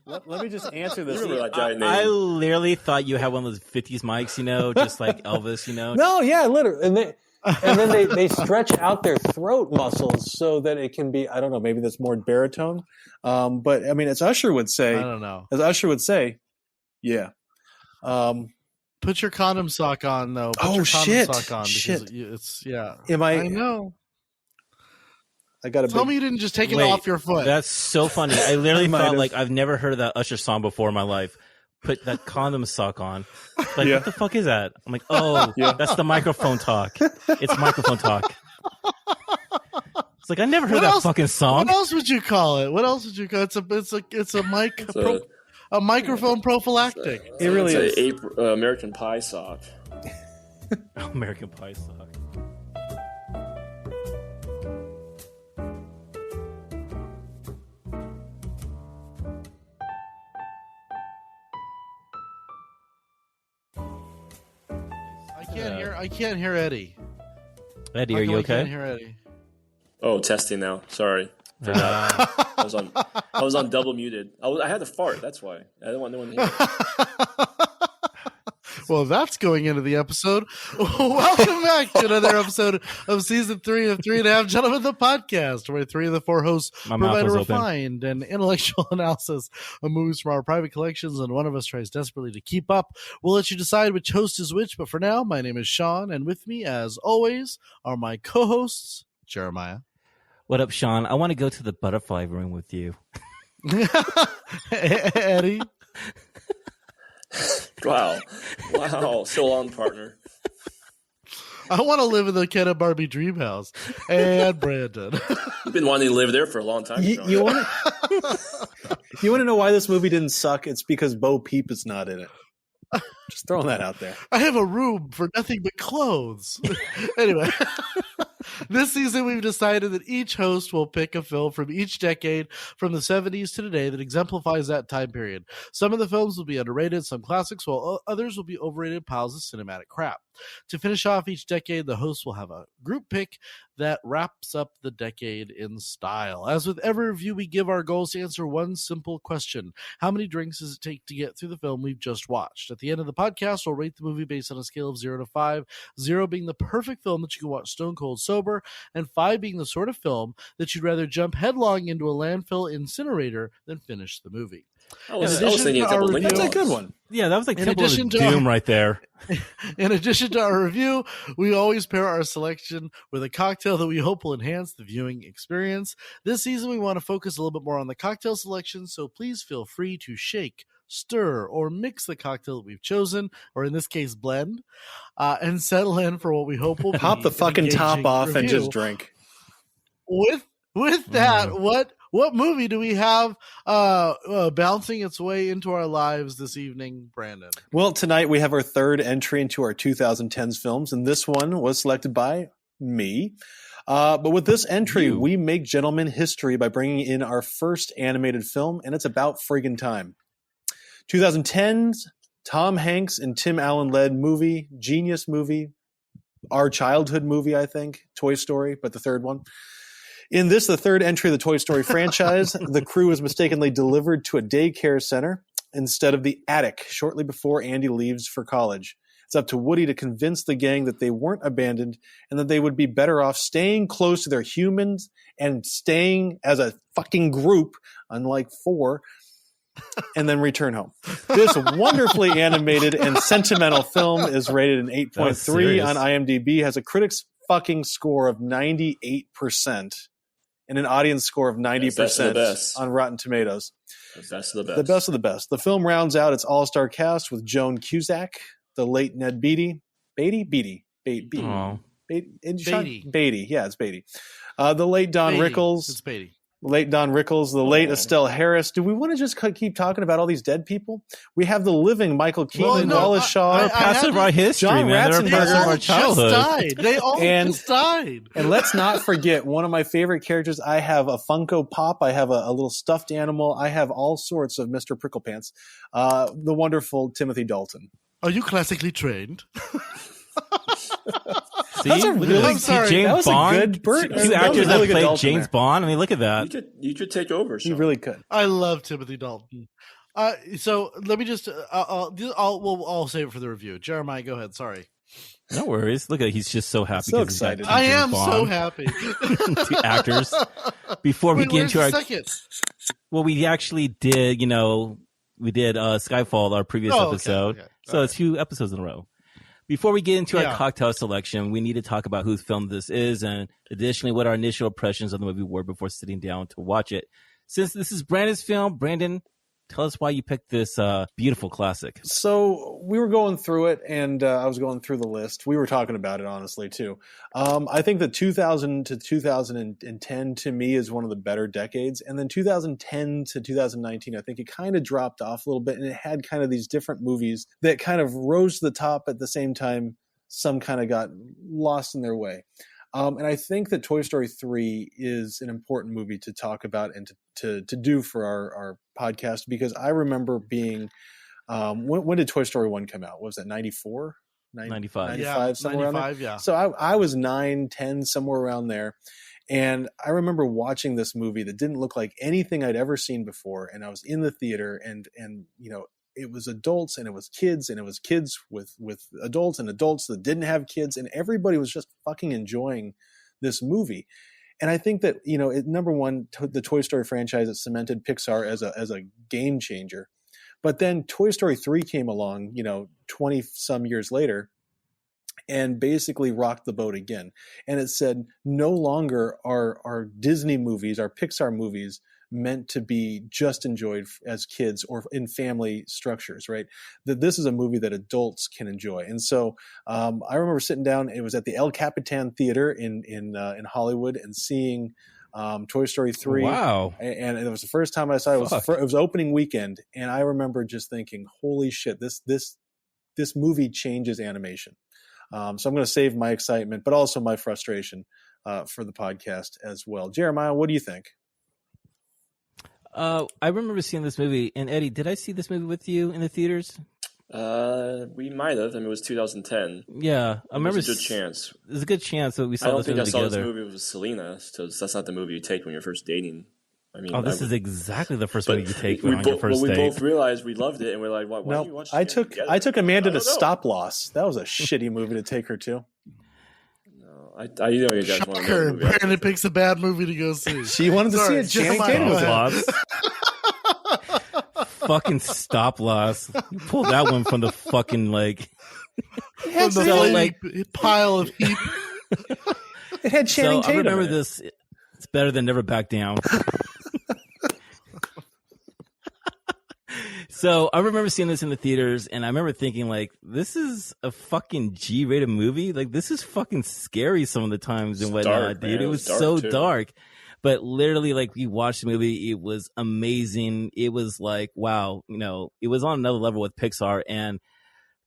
Let me just answer this. Remember that giant name? I literally thought you had one of those 50s mics, just like Elvis, No, yeah, literally. And then they stretch out their throat muscles so that it can be, I don't know, maybe that's more baritone. But I mean, as Usher would say, I don't know. Yeah. Put your condom sock on, though. Put your condom sock on because it's I know. I got Tell me you didn't just take it off your foot. That's so funny. I literally thought like I've never heard of that Usher song before in my life. Put that condom sock on. Like, what the fuck is that? I'm like, that's the microphone talk. It's microphone talk. It's like I never heard that fucking song. What else would you call it? It's a mic. A microphone prophylactic. It really is. American Pie sock. American Pie sock. I can't hear Eddie. Eddie, are you okay? I can't hear Eddie. Oh, testing now. Sorry. I was on double muted. I had to fart. That's why. I didn't want no one to hear it. Well, that's going into the episode. Welcome back to another episode of season 3 of 3.5 Gentlemen, the podcast, where 3 of the 4 hosts provide a refined and intellectual analysis of movies from our private collections, and one of us tries desperately to keep up. We'll let you decide which host is which, but for now, my name is Sean, and with me, as always, are my co-hosts, Jeremiah. What up, Sean? I want to go to the butterfly room with you. Eddie. Wow. So on, partner. I want to live in the Ken and Barbie dream house. And Brandon. You've been wanting to live there for a long time. You want to know why this movie didn't suck? It's because Bo Peep is not in it. Just throwing that out there. I have a room for nothing but clothes. Anyway, this season we've decided that each host will pick a film from each decade from the 70s to today that exemplifies that time period. Some of the films will be underrated, some classics, while others will be overrated piles of cinematic crap. To finish off each decade, the host will have a group pick that wraps up the decade in style. As with every review, we give our goals to answer one simple question. How many drinks does it take to get through the film we've just watched? At the end of the podcast, we'll rate the movie based on a scale of 0 to 5, 0 being the perfect film that you can watch stone cold sober, and 5 being the sort of film that you'd rather jump headlong into a landfill incinerator than finish the movie. I was thinking a couple of That's a good one. Yeah, that was like Temple of Doom right there. In addition to our review, we always pair our selection with a cocktail that we hope will enhance the viewing experience. This season, we want to focus a little bit more on the cocktail selection, so please feel free to shake, stir, or mix the cocktail that we've chosen, or in this case, blend, and settle in for what we hope will be pop the fucking top off review. And just drink. With that, what movie do we have bouncing its way into our lives this evening, Brandon? Well, tonight we have our third entry into our 2010s films, and this one was selected by me. But with this entry, we make gentleman history by bringing in our first animated film, and it's about friggin' time. 2010's Tom Hanks and Tim Allen led movie, genius movie, our childhood movie, I think, Toy Story, but the third one. In this, the third entry of the Toy Story franchise, the crew is mistakenly delivered to a daycare center instead of the attic shortly before Andy leaves for college. It's up to Woody to convince the gang that they weren't abandoned and that they would be better off staying close to their humans and staying as a fucking group, unlike 4, and then return home. This wonderfully animated and sentimental film is rated an 8.3 on IMDb, has a critic's fucking score of 98%. And an audience score of 90% on Rotten Tomatoes. The best of the best. The best of the best. The film rounds out its all-star cast with Joan Cusack, the late Ned Beatty. Beatty. Beatty. Yeah, it's Beatty. The late Don Rickles. It's Beatty. Late Don Rickles, the late Estelle Harris. Do we want to just keep talking about all these dead people? We have the living Michael Keaton, Wallace Shaw, passive our history, John man. They're Ratzenberger, of our childhood. They all just died. And let's not forget one of my favorite characters. I have a Funko Pop. I have a little stuffed animal. I have all sorts of Mr. Pricklepants. The wonderful Timothy Dalton. Are you classically trained? See, That's a really I'm sorry, James that was Bond. a good Bert. Two actors that played James Bond. I mean, look at that. You could take over. You Sean. really could. I love Timothy Dalton. So let me just I'll save it for the review. Jeremiah, go ahead. Sorry. No worries. Look at it. He's just so happy. So 'cause he's got excited. two I James am Bond, so happy. two actors. Before we Wait, get where's into the our second? well, we actually did. We did Skyfall, our previous Oh, okay, episode. okay. So All it's 2 episodes in a row. Before we get into Yeah. our cocktail selection, we need to talk about whose film this is, and additionally, what our initial impressions of the movie were before sitting down to watch it. Since this is Brandon's film, Brandon, tell us why you picked this beautiful classic. So we were going through it, and I was going through the list. We were talking about it, honestly, too. I think that 2000 to 2010, to me, is one of the better decades. And then 2010 to 2019, I think it kind of dropped off a little bit, and it had kind of these different movies that kind of rose to the top at the same time. Some kind of got lost in their way. And I think that Toy Story 3 is an important movie to talk about and to do for our podcast, because I remember being when did Toy Story 1 come out? What was that, 94? 95. Yeah, somewhere around there? 95, yeah. So I was 9, 10, somewhere around there. And I remember watching this movie that didn't look like anything I'd ever seen before. And I was in the theater, and it was adults and it was kids, and it was kids with adults and adults that didn't have kids, and everybody was just fucking enjoying this movie. And I think that, number one, the Toy Story franchise, it cemented Pixar as a game changer. But then Toy Story 3 came along, 20 some years later, and basically rocked the boat again. And it said, no longer are Disney movies, our Pixar movies, meant to be just enjoyed as kids or in family structures, right? That this is a movie that adults can enjoy. And so I remember sitting down, it was at the El Capitan Theater in Hollywood, and seeing Toy Story 3. Wow. And it was the first time I saw it. It was opening weekend. And I remember just thinking, holy shit, this movie changes animation. So I'm going to save my excitement, but also my frustration for the podcast as well. Jeremiah, what do you think? I remember seeing this movie, and Eddie, did I see this movie with you in the theaters? We might have. I mean, it was 2010. Yeah, I remember. There's a good chance. There's a good chance that we saw I don't this think movie I saw together. this movie with Selena, so that's not the movie you take when you're first dating. I mean, this is exactly the first movie you take on your first we date. both realized we loved it, and we're like, why did you watch it? I took Amanda to Stop Loss. That was a shitty movie to take her to. I you guys want to Shocker, Brandon picks a bad movie to go see. She wanted to see it. Channing Tatum was Loss. Fucking Stop Loss. You pulled that one from the fucking From the pile of heap. It had Channing Tatum. I remember this. It's better than Never Back Down. So I remember seeing this in the theaters, and I remember thinking, this is a fucking G-rated movie. This is fucking scary some of the times and whatnot, dark, dude. man. It was Dark so too. dark. But literally, we watched the movie. It was amazing. It was wow, it was on another level with Pixar. And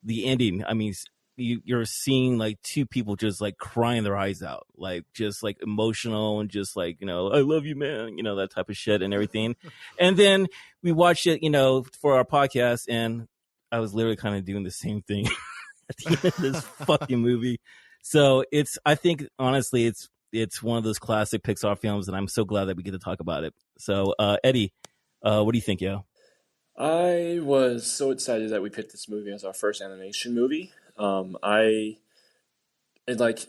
the ending, I mean, you're seeing two people just crying their eyes out, just emotional and just I love you, man, that type of shit and everything. And then we watched it, for our podcast, and I was literally kind of doing the same thing at the end of this fucking movie. So I think honestly, it's one of those classic Pixar films, and I'm so glad that we get to talk about it. So Eddie, what do you think, yo? I was so excited that we picked this movie as our first animation movie. Like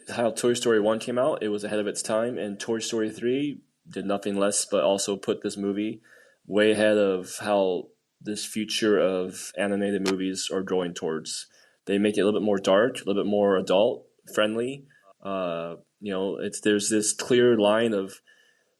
how Toy Story 1 came out, it was ahead of its time, and Toy Story 3 did nothing less but also put this movie way ahead of how this future of animated movies are going towards. They make it a little bit more dark, a little bit more adult friendly. There's this clear line of,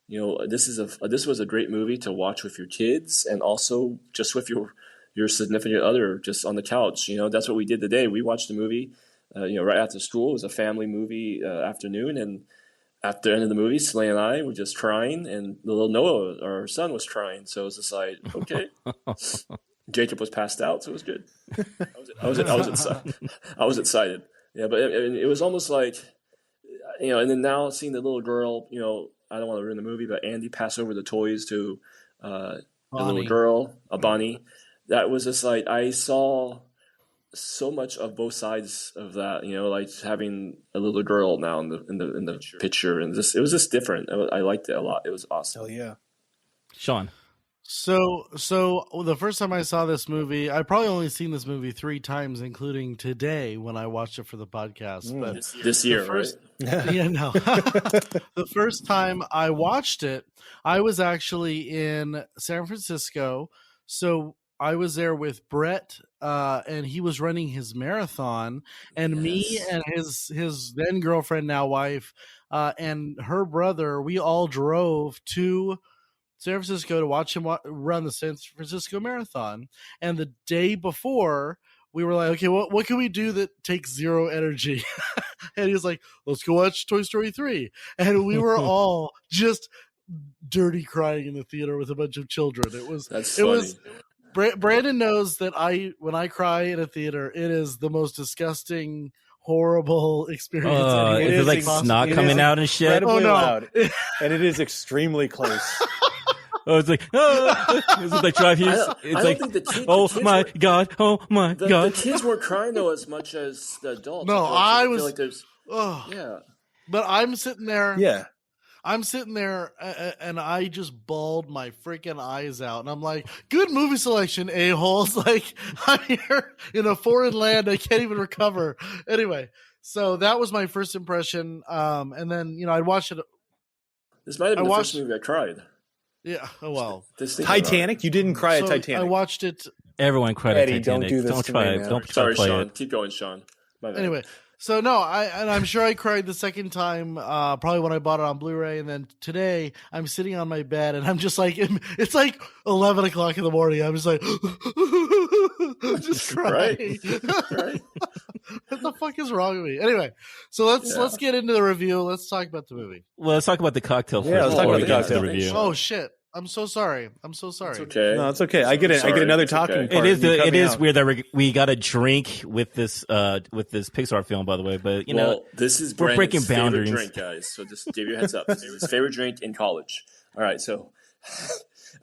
this was a great movie to watch with your kids, and also just with your significant other, just on the couch. That's what we did today. We watched the movie, right after school. It was a family movie afternoon, and at the end of the movie, Selena and I were just crying, and the little Noah, our son, was crying. So it was just like, okay. Jacob was passed out, so it was good. I was excited. I was excited. Yeah, but it was almost like, and then now seeing the little girl, I don't want to ruin the movie, but Andy pass over the toys to the little girl, Bonnie. That was just I saw so much of both sides of that, like having a little girl now in the picture, and it was just different. I liked it a lot. It was awesome. Hell yeah. Sean. So the first time I saw this movie, I probably only seen this movie 3 times, including today when I watched it for the podcast. But this year, right? Yeah, no. The first time I watched it, I was actually in San Francisco. So I was there with Brett, and he was running his marathon, and me and his then girlfriend, now wife, and her brother, we all drove to San Francisco to watch him run the San Francisco Marathon. And the day before, we were like, okay, what can we do that takes 0 energy? And he was like, let's go watch Toy Story 3. And we were all just dirty crying in the theater with a bunch of children. That's funny. Brandon knows that when I cry in a theater, it is the most disgusting, horrible experience. It is like snot coming out and shit. Incredibly loud. And it is extremely close. It's like, it's like drive here. It's like, oh my god. The kids weren't crying though as much as the adults. No, I was. Like there's, yeah. But I'm sitting there. Yeah. I'm sitting there and I just bawled my freaking eyes out. And I'm like, good movie selection, a-holes. Like, I'm here in a foreign land. I can't even recover. Anyway, so that was my first impression. And then, I watched it. This might have been the first movie I cried. Yeah. Oh, well. Titanic? You didn't cry at Titanic. I watched it. Everyone cried at Titanic. Don't do this. Don't try it. Don't try Sorry, to play Sean. it. Keep going, Sean. Anyway. So no, I'm sure I cried the second time, probably when I bought it on Blu-ray, and then today I'm sitting on my bed and I'm just like, it's like 11 o'clock in the morning. I'm just like, just crying. Right. What the fuck is wrong with me? Anyway, so let's get into the review. Let's talk about the movie. Well, let's talk about the cocktail first. Let's talk about the cocktail review. Oh shit. I'm so sorry. It's okay. No, it's okay. I get another talking part. It is weird that we got a drink with this Pixar film, by the way. But this is we're breaking Brandon's boundaries, favorite drink, guys. So just give your heads up. It's his favorite drink in college. All right. So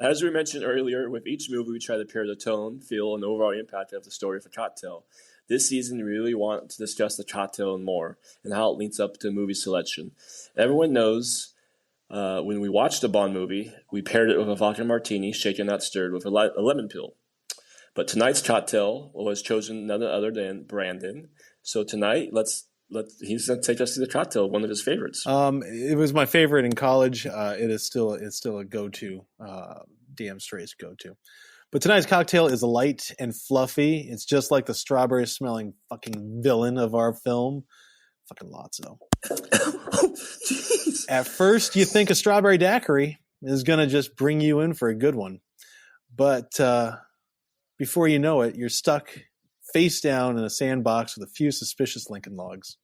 as we mentioned earlier, with each movie, we try to pair the tone, feel, and overall impact of the story of a cocktail. This season, we really want to discuss the cocktail and more, and how it links up to movie selection. Everyone knows. When we watched a Bond movie, we paired it with a vodka martini, shaken not stirred, with a lemon peel. But tonight's cocktail was chosen none other than Brandon. So tonight, he's going to take us to the cocktail, one of his favorites. It was my favorite in college. It's still a go-to, damn straight go-to. But tonight's cocktail is light and fluffy. It's just like the strawberry-smelling fucking villain of our film. Fucking Lotso. At first, you think a strawberry daiquiri is going to just bring you in for a good one. But before you know it, you're stuck face down in a sandbox with a few suspicious Lincoln Logs.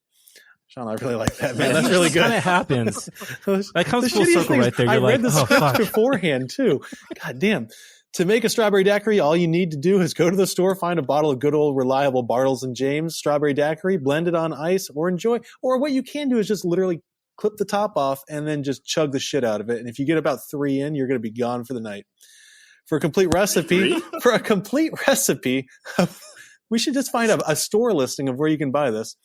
Sean, I really like that, man. That's really good. That kind of happens. That comes full circle right there. You're I read the script beforehand, too. God damn. To make a strawberry daiquiri, all you need to do is go to the store, find a bottle of good old reliable Bartles and James strawberry daiquiri, blend it on ice, or enjoy. Or what you can do is just literally clip the top off and then just chug the shit out of it. And if you get about 3 in, you're going to be gone for the night. For a complete recipe, we should just find a store listing of where you can buy this.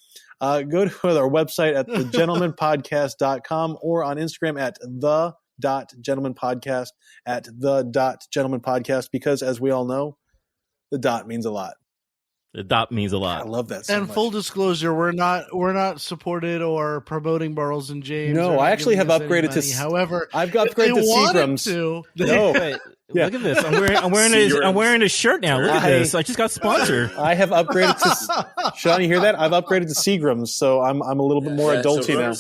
Go to our website at thegentlemanpodcast.com or on Instagram at the.gentlemanpodcast at the.gentlemanpodcast, because as we all know, the dot means a lot. The dot means a lot. I love that so much. Full disclosure, we're not supported or promoting Bartles and James. No, I actually have upgraded to. However, I've upgraded to Seagram's. No, wait, look at this. I'm wearing a shirt now. Look at this. I just got sponsored. I have upgraded to. Sean, you hear that? I've upgraded to Seagram's, so I'm a little bit more adulty now.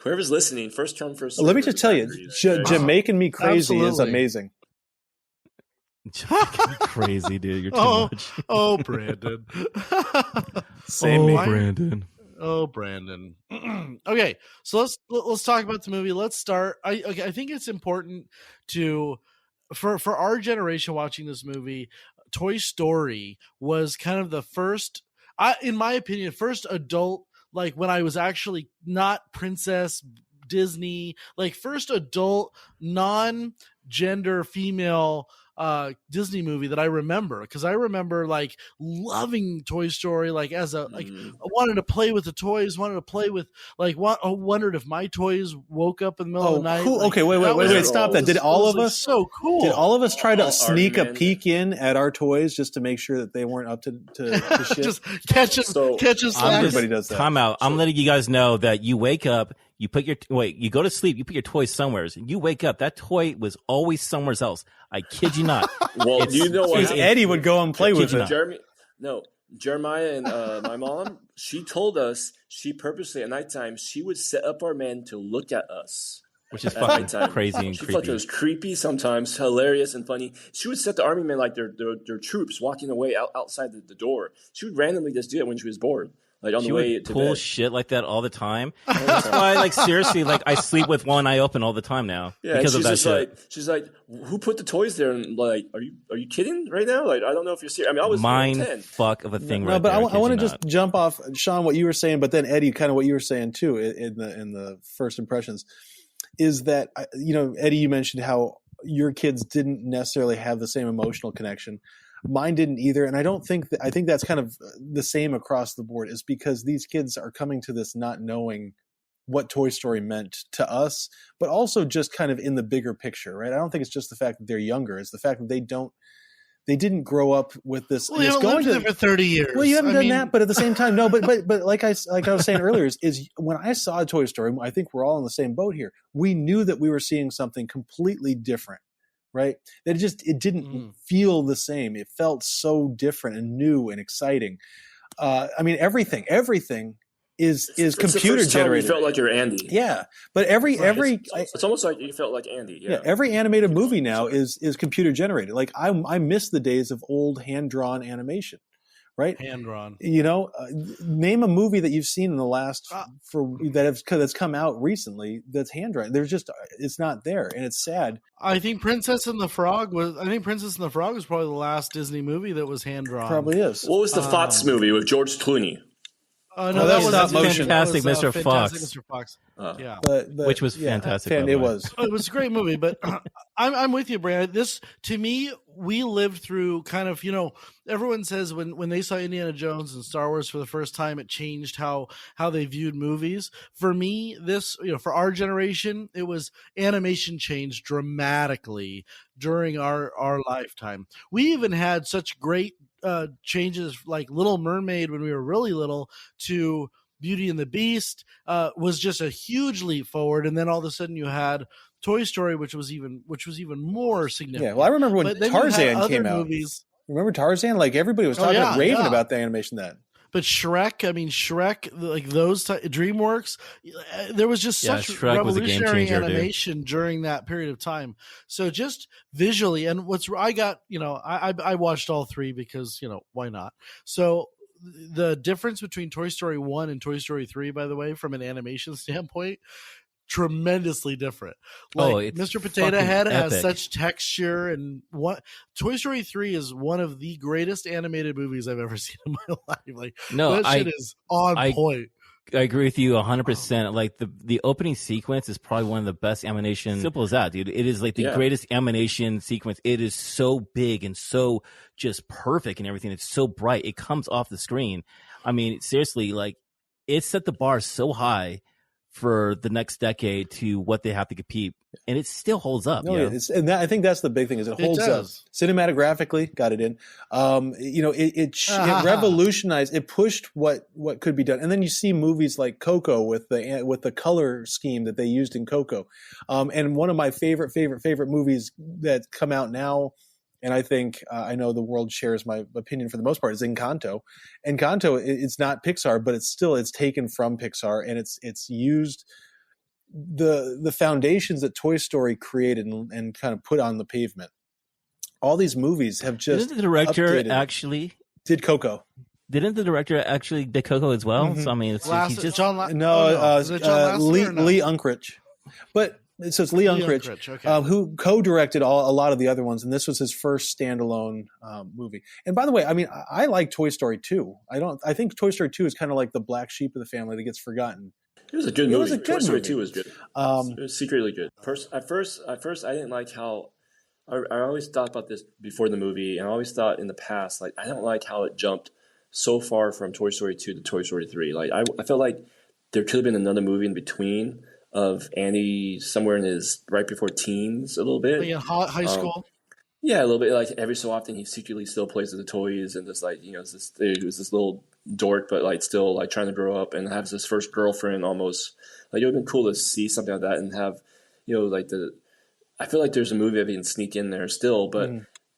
Whoever's listening, first come, first serve. Let me just tell you, Jamaican Me Crazy is amazing. Crazy, dude. You're too much. Oh, Brandon. Brandon. Oh, Brandon. Okay, so let's talk about the movie. Let's start. I think it's important for our generation watching this movie. Toy Story was kind of the first, in my opinion, first adult. Like when I was actually not Princess Disney, like first adult non-gender female Disney movie that I remember, because I remember like loving Toy Story, like as a like I wanted to play with the toys, wanted to play with like wondered if my toys woke up in the middle of the night. Cool. Like, okay, wait, stop that. Did all of us so cool? Did all of us try to sneak a peek in at our toys just to make sure that they weren't up to shit? Just catch them. Everybody does that. Time out. I'm letting you guys know that you wake up. You go to sleep, you put your toy somewhere, and you wake up, that toy was always somewhere else. I kid you not. Well, you know what? Eddie would go and play with it. Jeremiah and my mom, she told us she purposely at nighttime, she would set up our men to look at us. Which is fucking crazy and she creepy. thought it was creepy sometimes, hilarious and funny. She would set the army men like they're troops walking away outside the door. She would randomly just do it when she was bored. Like on the way to pull bed. shit like that all the time. That's why, like, seriously, like I sleep with one eye open all the time now because of that shit. She's like, who put the toys there? And like, are you kidding right now? Like, I don't know if you're serious. I mean, I was mind fuck of a thing. No, right but there, I want to just jump off, Sean, what you were saying, but then Eddie, kind of what you were saying too in the first impressions, is that Eddie, you mentioned how your kids didn't necessarily have the same emotional connection. Mine didn't either, and I think that's kind of the same across the board, is because these kids are coming to this not knowing what Toy Story meant to us, but also just kind of in the bigger picture, right? I don't think it's just the fact that they're younger; it's the fact that they didn't grow up with this. Well, you lived there for 30 years. Well, you haven't done that, but at the same time, no. But like I was saying earlier, is when I saw Toy Story, I think we're all in the same boat here. We knew that we were seeing something completely different. Right? That it didn't feel the same. It felt so different and new and exciting. I mean, everything is computer generated. You felt like you're Andy. Yeah, but it's almost like you felt like Andy. Yeah, every animated movie now is computer generated. Like I miss the days of old hand drawn animation. Right, hand drawn. Name a movie that you've seen in the last that's come out recently that's hand drawn. It's not there, and it's sad. I think Princess and the Frog was probably the last Disney movie that was hand drawn. Probably is. What was the Fox movie with George Clooney? No, that was stop motion. Fantastic Mr. Fox. Mr. Fox. Yeah, but which was fantastic. It was. It was a great movie, but I'm with you, Brad. This, to me, we lived through kind of, everyone says when they saw Indiana Jones and Star Wars for the first time, it changed how they viewed movies. For me, this, for our generation, it was animation changed dramatically during our lifetime. We even had such great changes like Little Mermaid when we were really little to Beauty and the Beast was just a huge leap forward, and then all of a sudden you had Toy Story, which was even more significant. Yeah, well, I remember when Tarzan came out. Movies. Remember Tarzan? Like everybody was talking raving about the animation then. But Shrek, like those DreamWorks, there was just such Shrek revolutionary was a game changer, animation during that period of time. So just visually, and I got, I watched all three because, why not? So the difference between Toy Story 1 and Toy Story 3, by the way, from an animation standpoint, tremendously different. Like Mr. Potato Head has such texture, and Toy Story 3 is one of the greatest animated movies I've ever seen in my life. Like that shit is on point. I agree with you 100%. Like the opening sequence is probably one of the best animation. Simple as that, dude. It is like the greatest animation sequence. It is so big and so just perfect and everything. It's so bright. It comes off the screen. I mean, seriously, like it set the bar so high for the next decade to what they have to compete, and it still holds up. I think that's the big thing is it holds up. Cinematographically, got it in. It revolutionized. It pushed what could be done, and then you see movies like Coco with the color scheme that they used in Coco, and one of my favorite movies that come out now. And I think I know the world shares my opinion for the most part is Encanto. Encanto, it's not Pixar, but it's taken from Pixar, and it's used the foundations that Toy Story created and kind of put on the pavement. All these movies have just did the director actually did Coco. Didn't the director actually did Coco as well? Mm-hmm. So I mean, it's Lee Unkrich, but. So it's Lee Unkrich, okay. Who co-directed a lot of the other ones, and this was his first standalone movie. And by the way, I mean I like Toy Story 2. I think Toy Story 2 is kind of like the black sheep of the family that gets forgotten. It was a good movie. Toy Story 2 was good. It was secretly good. At first, I didn't like how I always thought about this before the movie, and I always thought in the past, like, I don't like how it jumped so far from Toy Story 2 to Toy Story 3. Like, I felt like there could have been another movie in between of Andy somewhere in his right before teens a little bit. Like in high school? Yeah, a little bit. Like, every so often he secretly still plays with the toys and just, like, it was this little dork, but, like, still, like, trying to grow up and have his first girlfriend almost. Like, it would have been cool to see something like that and have, like, I feel like there's a movie I can sneak in there still, but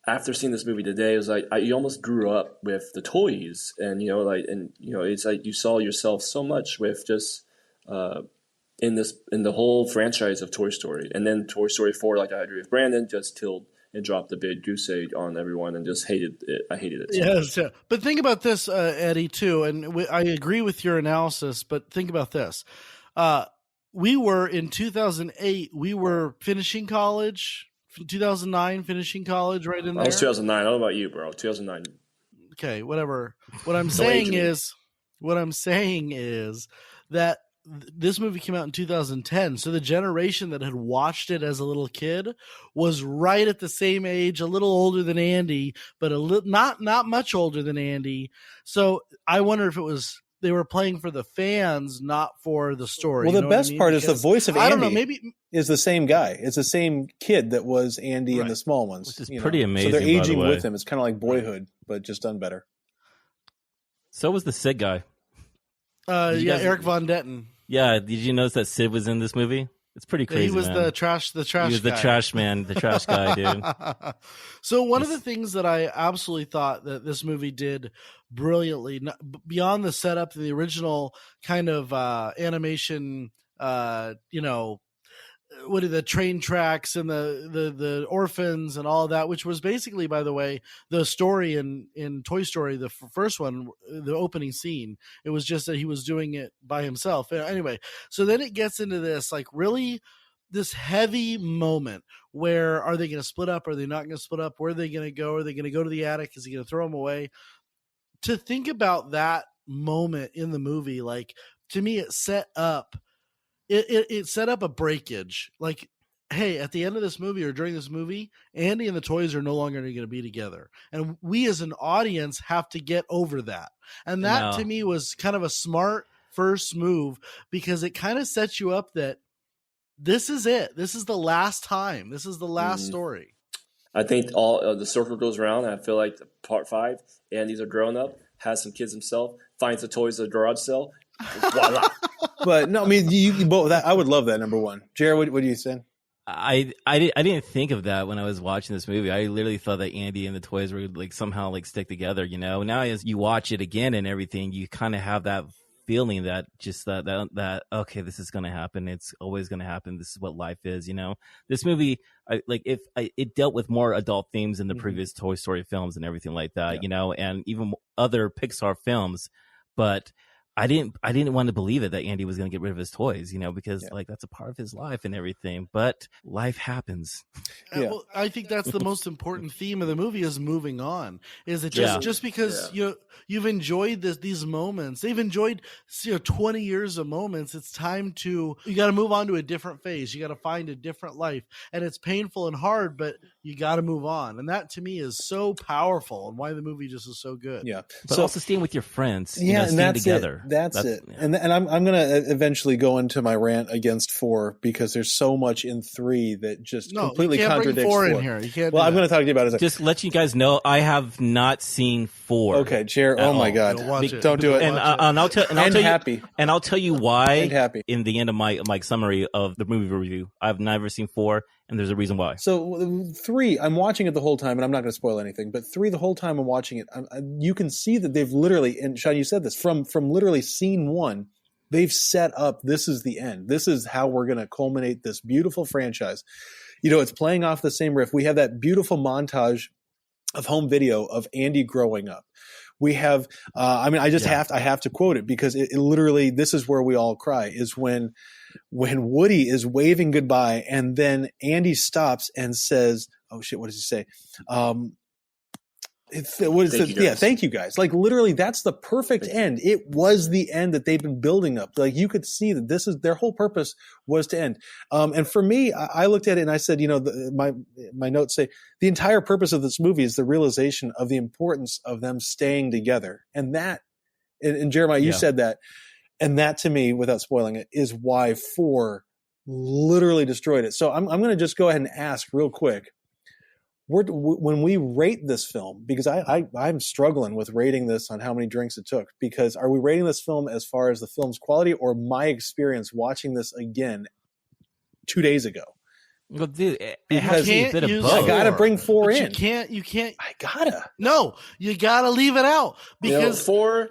after seeing this movie today, it was like you almost grew up with the toys, and it's like you saw yourself so much with just in the whole franchise of Toy Story, and then Toy Story 4, like I agree with Brandon, just killed and dropped the big goose egg on everyone, and just hated it. I hated it. Yes, yeah. But think about this, Eddie, too, and I agree with your analysis. But think about this. We were in 2008. We were finishing college. 2009, finishing college, right in there. I was 2009. I don't know about you, bro. 2009. Okay, whatever. What I'm saying is that this movie came out in 2010. So the generation that had watched it as a little kid was right at the same age, a little older than Andy, but not much older than Andy. So I wonder if it was. They were playing for the fans, not for the story. Well, the best part is the voice of Andy. I don't know, maybe is the same guy. It's the same kid that was Andy in the small ones. Which is pretty amazing. So they're aging with him. It's kind of like Boyhood, but just done better. So was the Sid guy. Eric Von Detten. Yeah, did you notice that Sid was in this movie? It's pretty crazy. He was man. the trash. He was guy. the trash man, the trash guy, dude. So one of the things that I absolutely thought that this movie did brilliantly, beyond the setup, the original kind of animation, what are the train tracks and the orphans and all of that, which was basically, by the way, the story in Toy Story, the first one, the opening scene. It was just that he was doing it by himself. Anyway, so then it gets into this, like, really this heavy moment where are they going to split up? Are they not going to split up? Where are they going to go? Are they going to go to the attic? Is he going to throw them away? To think about that moment in the movie, like, to me, it set up a breakage. Like, hey, at the end of this movie or during this movie, Andy and the toys are no longer going to be together. And we as an audience have to get over that. And that to me was kind of a smart first move, because it kind of sets you up that this is it. This is the last time. This is the last story. I think all the circle goes around. And I feel like part 5, Andy's a grown up, has some kids himself, finds the toys at a garage sale. Voila. But no, I mean, you both. I would love that. Number one, Jared, what do you think? I didn't think of that when I was watching this movie. I literally thought that Andy and the toys were like somehow like stick together. Now as you watch it again and everything, you kind of have that feeling that just that okay, this is gonna happen. It's always gonna happen. This is what life is. This movie, it dealt with more adult themes than the previous Toy Story films and everything like that. And even other Pixar films, but I didn't want to believe it that Andy was going to get rid of his toys, because like that's a part of his life and everything. But life happens. Well, I think that's the most important theme of the movie is moving on. Is it just because you've enjoyed these moments, they've enjoyed 20 years of moments. It's time you got to move on to a different phase. You got to find a different life, and it's painful and hard, but you got to move on. And that to me is so powerful, and why the movie just is so good. Yeah, but also staying with your friends. Yeah, and staying that's together. That's it. Yeah. And I'm going to eventually go into my rant against 4 because there's so much in 3 that just completely contradicts 4 in here. You can't. Well, I'm going to talk to you about it. Just let you guys know, I have not seen 4. Okay, Jared. Oh my God! Don't do it. And I'll tell you why. In the end of my summary of the movie review, I've never seen 4, and there's a reason why. So 3, I'm watching it the whole time, and I'm not going to spoil anything. But 3, the whole time I'm watching it, you can see that they've literally, and Sean, you said this from literally scene 1, they've set up. This is the end. This is how we're going to culminate this beautiful franchise. It's playing off the same riff. We have that beautiful montage of home video of Andy growing up. We have, I have to quote it because it literally, this is where we all cry, is when Woody is waving goodbye and then Andy stops and says, oh shit, what does he say? Thank you guys. Like literally, that's the perfect end. It was the end that they've been building up. Like you could see that this is their whole purpose was to end. And for me, I looked at it and I said, my notes say the entire purpose of this movie is the realization of the importance of them staying together. And that, and Jeremiah, you said that, and that to me, without spoiling it, is why 4 literally destroyed it. So I'm going to just go ahead and ask real quick. When we rate this film, because I'm struggling with rating this on how many drinks it took, because are we rating this film as far as the film's quality or my experience watching this again 2 days ago? Well, dude, it has to be a bit of both. I gotta bring 4 in. You can't. I gotta. No, you gotta leave it out because 4.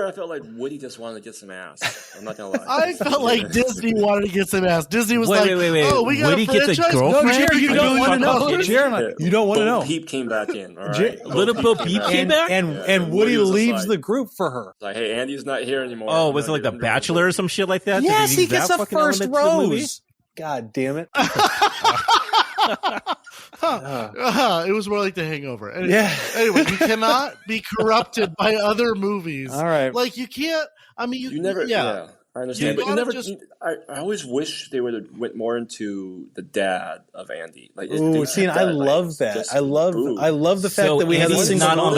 I felt like Woody just wanted to get some ass. I'm not gonna lie. I felt like Disney wanted to get some ass. Disney was wait. "Oh, we got Woody a gets a franchise." girlfriend? No, Jerry, you don't want to know. Jeremiah, you don't want to know. Peep came back in. All right, Little Bo Peep came back, and Woody leaves the group for her. Like, hey, Andy's not here anymore. Oh, was it like The Bachelor or some shit like that? Yes, he gets the first rose. God damn it. It was more like The Hangover. Anyway, you cannot be corrupted by other movies. All right. Like you can't. I mean, you never. Yeah, I understand, but you never. I always wish they would have went more into the dad of Andy. Like, I love that. I love the fact that we have Andy's not on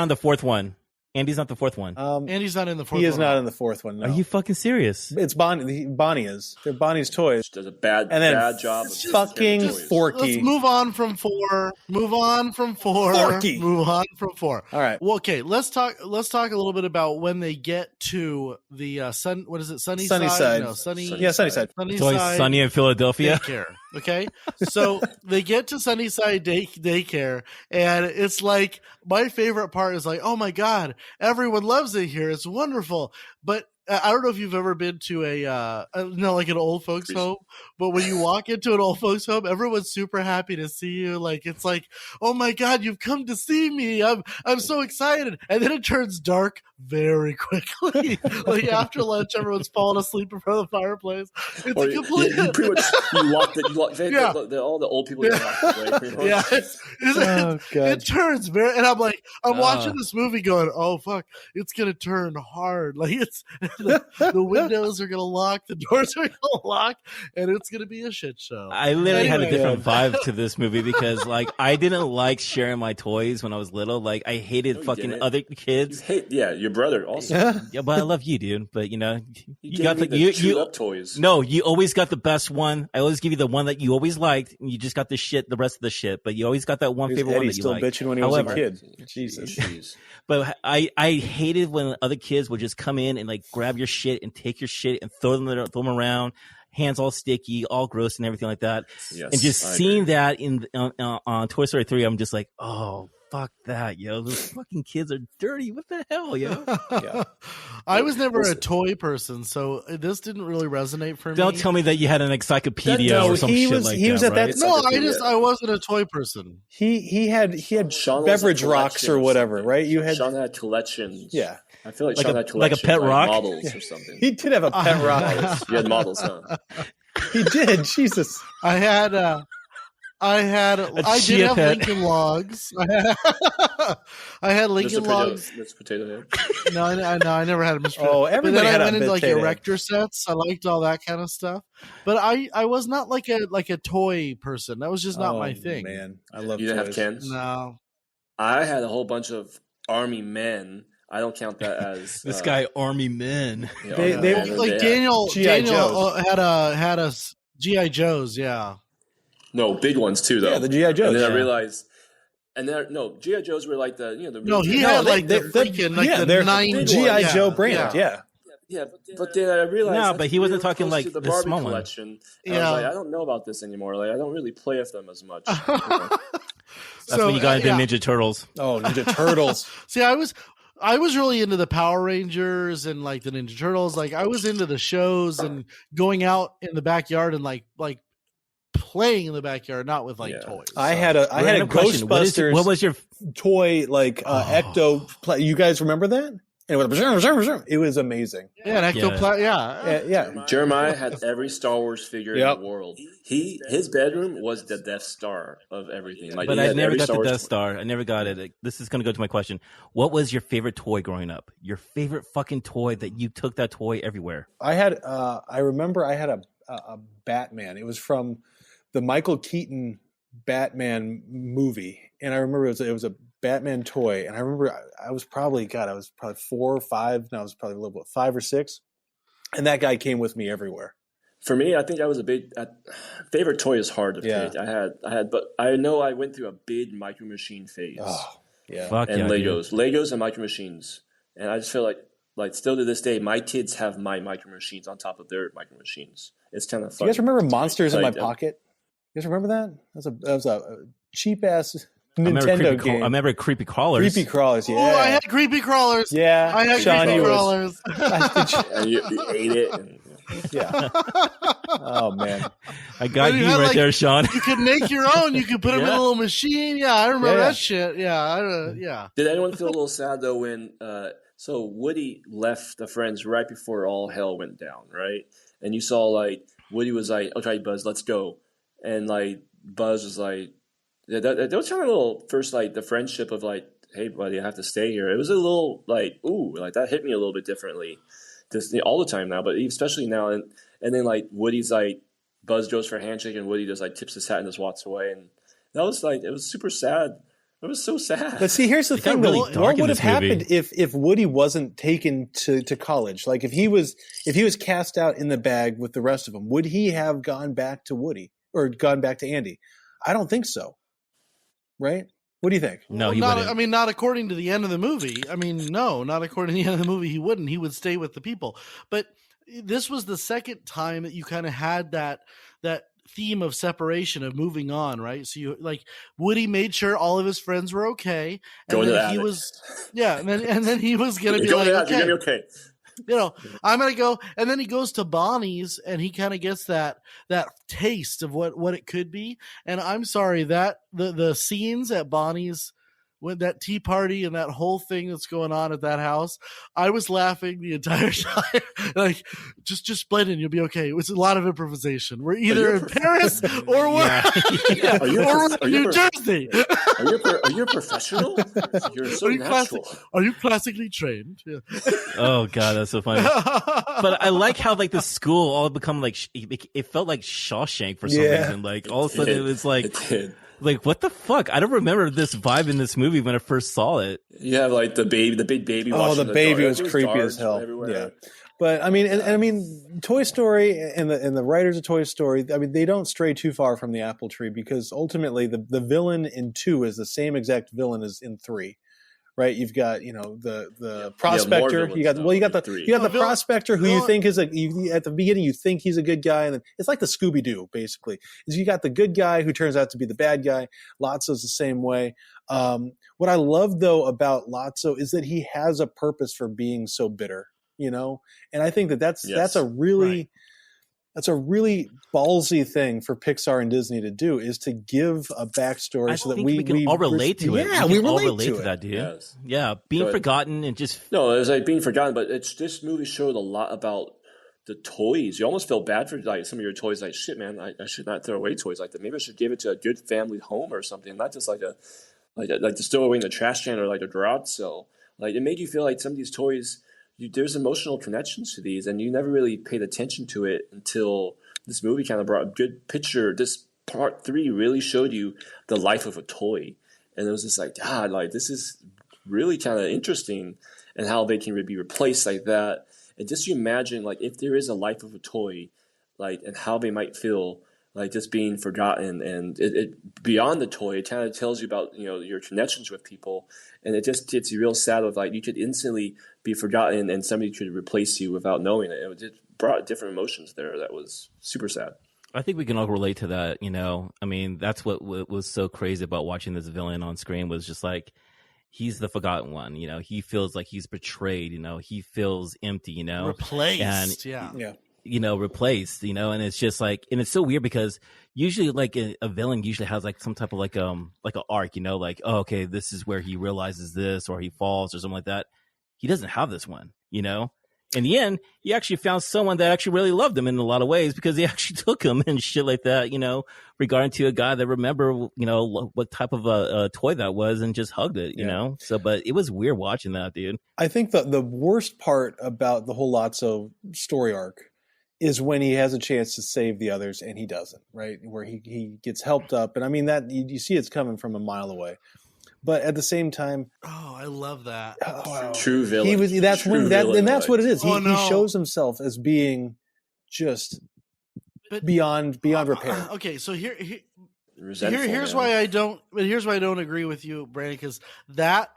the fourth one. Andy's not the fourth one. Andy's not in the fourth one. He is not in the fourth one. No. Are you fucking serious? It's Bonnie. Bonnie is. They're Bonnie's toys. She does a bad job. Of fucking Forky. Let's move on from 4. Forky. Move on from 4. All right. Well, okay. Let's talk a little bit about when they get to the sun. What is it? Sunnyside. No, Sunnyside. Sunnyside. Sunny in Philadelphia. Daycare. Okay, so they get to Sunnyside Daycare, and it's like my favorite part is like, oh my god, everyone loves it here. It's wonderful. But I don't know if you've ever been to like an old folks home, but when you walk into an old folks home, everyone's super happy to see you. Like it's like, oh my god, you've come to see me. I'm so excited. And then it turns dark very quickly. Like after lunch, everyone's falling asleep in front of the fireplace. It's a complete. You pretty much all the old people. Yeah, it turns very. And I'm watching this movie going, oh fuck, it's gonna turn hard. Like it's. The windows are gonna lock, the doors are gonna lock, and it's gonna be a shit show. I literally had a different vibe to this movie because, like, I didn't like sharing my toys when I was little. Like, I hated fucking other kids. Your brother also. Yeah, but I love you, dude. But you got the toys. No, you always got the best one. I always give you the one that you always liked, and you just got the rest of the shit. But you always got that one favorite one that you liked. Still bitching when he was a kid. Jesus. But I hated when other kids would just come in and like grab your shit and take your shit and throw them around, hands all sticky, all gross and everything like that. Yes, and just seeing that on Toy Story 3, I'm just like, oh, fuck that, yo. Those fucking kids are dirty. What the hell, yo? Yeah. I was never a toy person, so this didn't really resonate for me. Don't tell me that you had an encyclopedia or some shit like that. He was at that. No, I wasn't a toy person. He had beverage rocks or whatever, right? Sean had collections. Yeah. I feel like Sean had collections, like a pet rock models or something. He did have a pet rock. You had models, huh? He did. Jesus. I did have Lincoln Logs. I had Lincoln Logs. Mr. Potato Head. No, I never had a Mr. Oh, everybody had a went into like erector sets. I liked all that kind of stuff. But I was not like a toy person. That was just not my thing. Man, I love. You didn't have Kens? No. I had a whole bunch of Army men. I don't count that as this guy. Army men. They like Daniel had a GI Joes. Yeah. No, big ones too, though. Yeah, the G.I. Joes. And then I realized, G.I. Joes were like the, had like the freaking, like the 9 G.I. Joe brand, yeah. Yeah, but then I realized. No, but he wasn't talking like the Barbie small collection. I was like, I don't know about this anymore. Like, I don't really play with them as much. That's when you got into Ninja Turtles. Oh, Ninja Turtles. See, I was really into the Power Rangers and like the Ninja Turtles. Like I was into the shows and going out in the backyard and like playing in the backyard, not with like toys. I had a Ghostbusters. What was your toy like Ecto? You guys remember that? and it was amazing. Yeah, yeah. Jeremiah had every Star Wars figure in the world. His bedroom was the Death Star of everything. Like, but I never got the Death Star. I never got it. This is going to go to my question. What was your favorite toy growing up? Your favorite fucking toy that you took that toy everywhere? I remember I had a Batman. It was from the Michael Keaton Batman movie, and I remember it was a Batman toy, and I remember I was probably 4 or 5. No, I was probably a little bit 5 or 6, and that guy came with me everywhere. For me, I think I was a big favorite toy is hard to pick. I had, but I know I went through a big Micro Machine phase. Oh, yeah, and Legos and Micro Machines, and I just feel like still to this day, my kids have my Micro Machines on top of their Micro Machines. It's kind of fun. You guys remember Monsters in My Pocket? You guys remember that? That was a cheap ass Nintendo game. I remember Creepy Crawlers. Creepy Crawlers, yeah. Oh, I had Creepy Crawlers. Yeah, I had Creepy Crawlers. And you ate it. And, yeah. Oh man, I got you right there, Sean. You could make your own. You could put them in a little machine. Yeah, I remember that shit. Yeah, Did anyone feel a little sad though when so Woody left the Friends right before all hell went down, right? And you saw like Woody was like, "Okay, Buzz, let's go," and like Buzz was like, that was kind of a little first like the friendship of like, "Hey, buddy, I have to stay here." It was a little like, ooh, like that hit me a little bit differently. Just all the time now, but especially now, and then like Woody's like Buzz goes for a handshake, and Woody just like tips his hat and just walks away, and that was like it was super sad. It was so sad. But see, here's the thing: really what would have happened if Woody wasn't taken to college? Like if he was cast out in the bag with the rest of them, would he have gone back to Woody or gone back to Andy? I don't think so. Right? What do you think? No, he wouldn't. I mean, not according to the end of the movie. I mean, no, not according to the end of the movie. He wouldn't. He would stay with the people. But this was the second time that you kind of had that theme of separation, of moving on, right? So you like Woody made sure all of his friends were okay, and then he was, and then he was gonna be like, okay. You're gonna be okay. You know, I'm gonna go, and then he goes to Bonnie's, and he kind of gets that taste of what it could be. And I'm sorry that the scenes at Bonnie's with that tea party and that whole thing that's going on at that house, I was laughing the entire time. Like, just blend in, you'll be okay. It was a lot of improvisation. We're either in Paris or we're in New Jersey. Are you a professional? You're so natural. Are you classically trained? Yeah. Oh god, that's so funny. But I like how like the school all become like it felt like Shawshank for some reason. Like all of a sudden it was like. It did. Like, what the fuck? I don't remember this vibe in this movie when I first saw it. You have like the big baby. Oh, the baby was creepy as hell. Everywhere. Yeah, but I mean, and I mean, Toy Story and the writers of Toy Story, I mean, they don't stray too far from the apple tree, because ultimately the villain in 2 is the same exact villain as in 3. Right, you've got the prospector. You got the prospector who you think is at the beginning you think he's a good guy, and then it's like the Scooby Doo basically. Is you got the good guy who turns out to be the bad guy. Lotso's the same way. What I love though about Lotso is that he has a purpose for being so bitter, and I think that's a really. That's a really ballsy thing for Pixar and Disney to do, is to give a backstory so that we can all relate to it. Yeah, we all relate to that, dude. Yes. Yeah, being forgotten and just... No, it was like being forgotten, but this movie showed a lot about the toys. You almost felt bad for like some of your toys. Like, shit, man, I should not throw away toys like that. Maybe I should give it to a good family home or something, not just like to stow away in the trash can or like a garage sale. Like, it made you feel like some of these toys... there's emotional connections to these, and you never really paid attention to it until this movie kind of brought a good picture. This part 3 really showed you the life of a toy, and it was just like, God, like this is really kind of interesting, and how they can be replaced like that. And just you imagine, like, if there is a life of a toy, like, and how they might feel, like just being forgotten, and it beyond the toy, it kind of tells you about your connections with people, and it just gets you real sad with like you could instantly be forgotten and somebody could replace you without knowing it. It brought different emotions there. That was super sad. I think we can all relate to that. I mean, that's what was so crazy about watching this villain on screen, was just like he's the forgotten one. He feels like he's betrayed. He feels empty. Replaced. Replaced, and it's just like, and it's so weird because usually like a villain usually has like some type of like an arc, like, oh, okay, this is where he realizes this or he falls or something like that. he doesn't have this one, you know? In the end, he actually found someone that actually really loved him in a lot of ways because they actually took him and shit like that, you know, regarding to a guy that remember, you know, what type of a toy that was and just hugged it, you know? So, but it was weird watching that, dude. I think the worst part about the whole Lotso story arc is when he has a chance to save the others and he doesn't, right? Where he gets helped up. And I mean, that you see it's coming from a mile away. But at the same time, I love that. True villain. That's what it is. He shows himself as being just beyond repair. Okay, so here's why I don't agree with you, Brandon, because that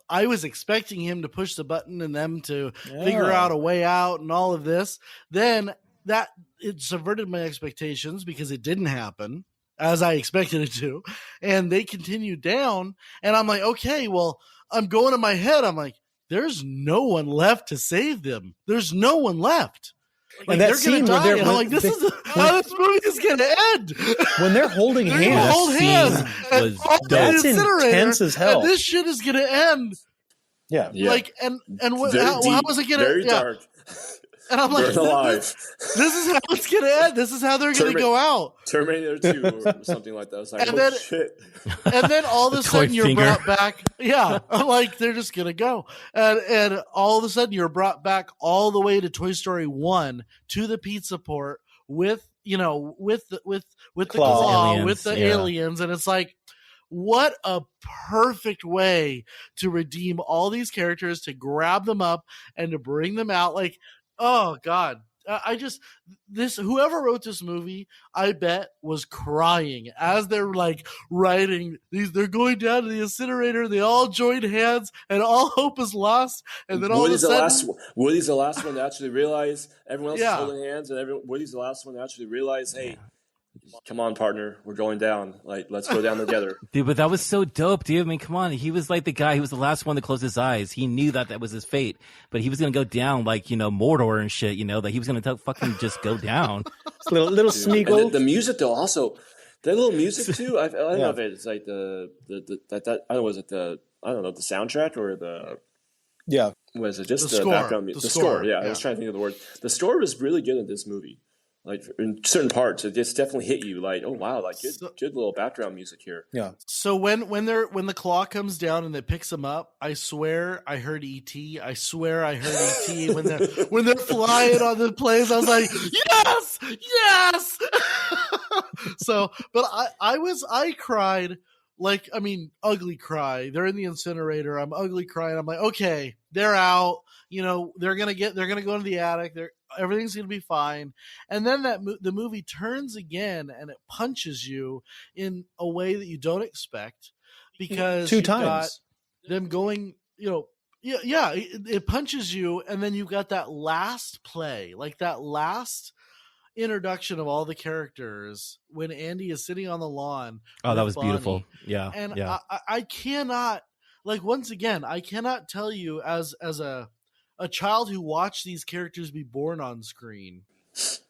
I was expecting him to push the button and them to figure out a way out and all of this. Then that it subverted my expectations because it didn't happen as I expected it to. And they continued down. And I'm like, okay, well, I'm going in my head. I'm like, there's no one left to save them. There's no one left. Like, and that scene where they're like, this is how this movie is going to end. When they're holding hands, that's intense as hell. And this shit is going to end. Yeah. Like, and how was it going to very dark. And I'm like, this is how it's going to end. This is how they're going to go out. Terminator 2 or something like that. It's like, shit. And then all of a sudden you're brought back. Yeah. I'm like, they're just going to go. And all of a sudden you're brought back all the way to Toy Story 1 to the pizza port with the claw, with the aliens. And it's like, what a perfect way to redeem all these characters, to grab them up and to bring them out. Like, oh God, whoever wrote this movie, I bet was crying as they're like writing these. They're going down to the incinerator. They all joined hands, and all hope is lost. And then all of a sudden, Woody's the last one to actually realize everyone else is holding hands, and Woody's the last one to actually realize, hey, come on, partner, we're going down. Like, let's go down together. Dude, but that was so dope, dude. I mean, come on. He was like the guy. He was the last one to close his eyes. He knew that was his fate, but he was going to go down like, you know, Mordor and shit, you know, that he was going to fucking just go down. little Smeagol. The music, though, also, that little music, too, I don't know if it's like the soundtrack or the... Yeah. Was it just the the score, background music? The score, yeah. I was trying to think of the word. The score was really good in this movie. Like, in certain parts, it just definitely hit you. Like, oh wow, like good little background music here. Yeah. So when the claw comes down and it picks them up, I swear I heard E.T. I swear I heard E.T. when they're flying on the planes. I was like, yes. So, but I cried. Like, I mean, ugly cry. They're in the incinerator. I'm ugly crying. I'm like, okay, they're out. You know, they're gonna go into the attic. Everything's gonna be fine. And then the movie turns again, and it punches you in a way that you don't expect, because two times got them going. You know, it punches you, and then you've got that last play, like that last introduction of all the characters when Andy is sitting on the lawn. Oh, that was Bonnie. beautiful. Yeah. And I cannot, like, once again, I cannot tell you as a child who watched these characters be born on screen,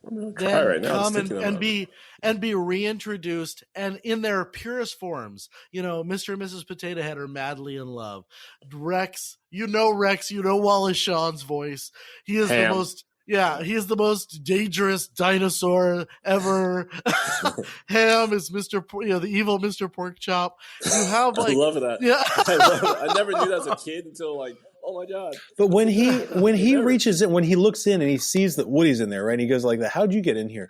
then come and be reintroduced and in their purest forms. You know, Mr. and Mrs. Potato Head are madly in love. Rex, you know Wallace Shawn's voice. He is the most... Yeah, he is the most dangerous dinosaur ever. Ham is the evil Mr. Porkchop. You have I love that. Yeah, I never knew that as a kid until like, oh my god. But when he reaches in, when he looks in and he sees that Woody's in there, right? And he goes like, "How'd you get in here?"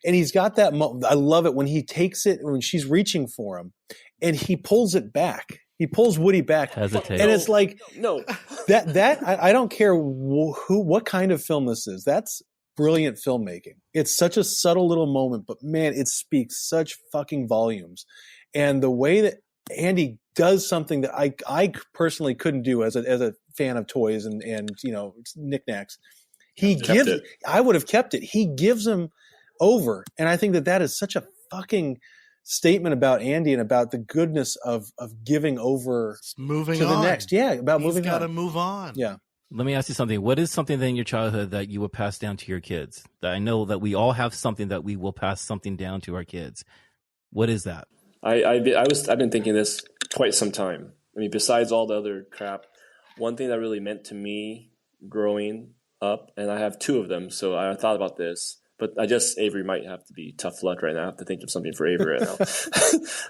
And he's got that. I love it when he takes it when she's reaching for him, and he pulls it back. He pulls Woody back, hesitate, and it's like no. That I don't care what kind of film this is. That's brilliant filmmaking. It's such a subtle little moment, but man, it speaks such fucking volumes. And the way that Andy does something that I personally couldn't do as a fan of toys and you know, knickknacks. I would have kept it. He gives him over, and I think that is such a fucking statement about Andy and about the goodness of giving over, moving to on. the next. Yeah, about moving on. He's got to move on. Yeah. Let me ask you something. What is something in your childhood that you would pass down to your kids? That I know that we all have something that we will pass something down to our kids. What is that? I've been thinking this quite some time. I mean, besides all the other crap, one thing that really meant to me growing up, and I have two of them, so I thought about this. But Avery might have to be tough luck right now. I have to think of something for Avery right now.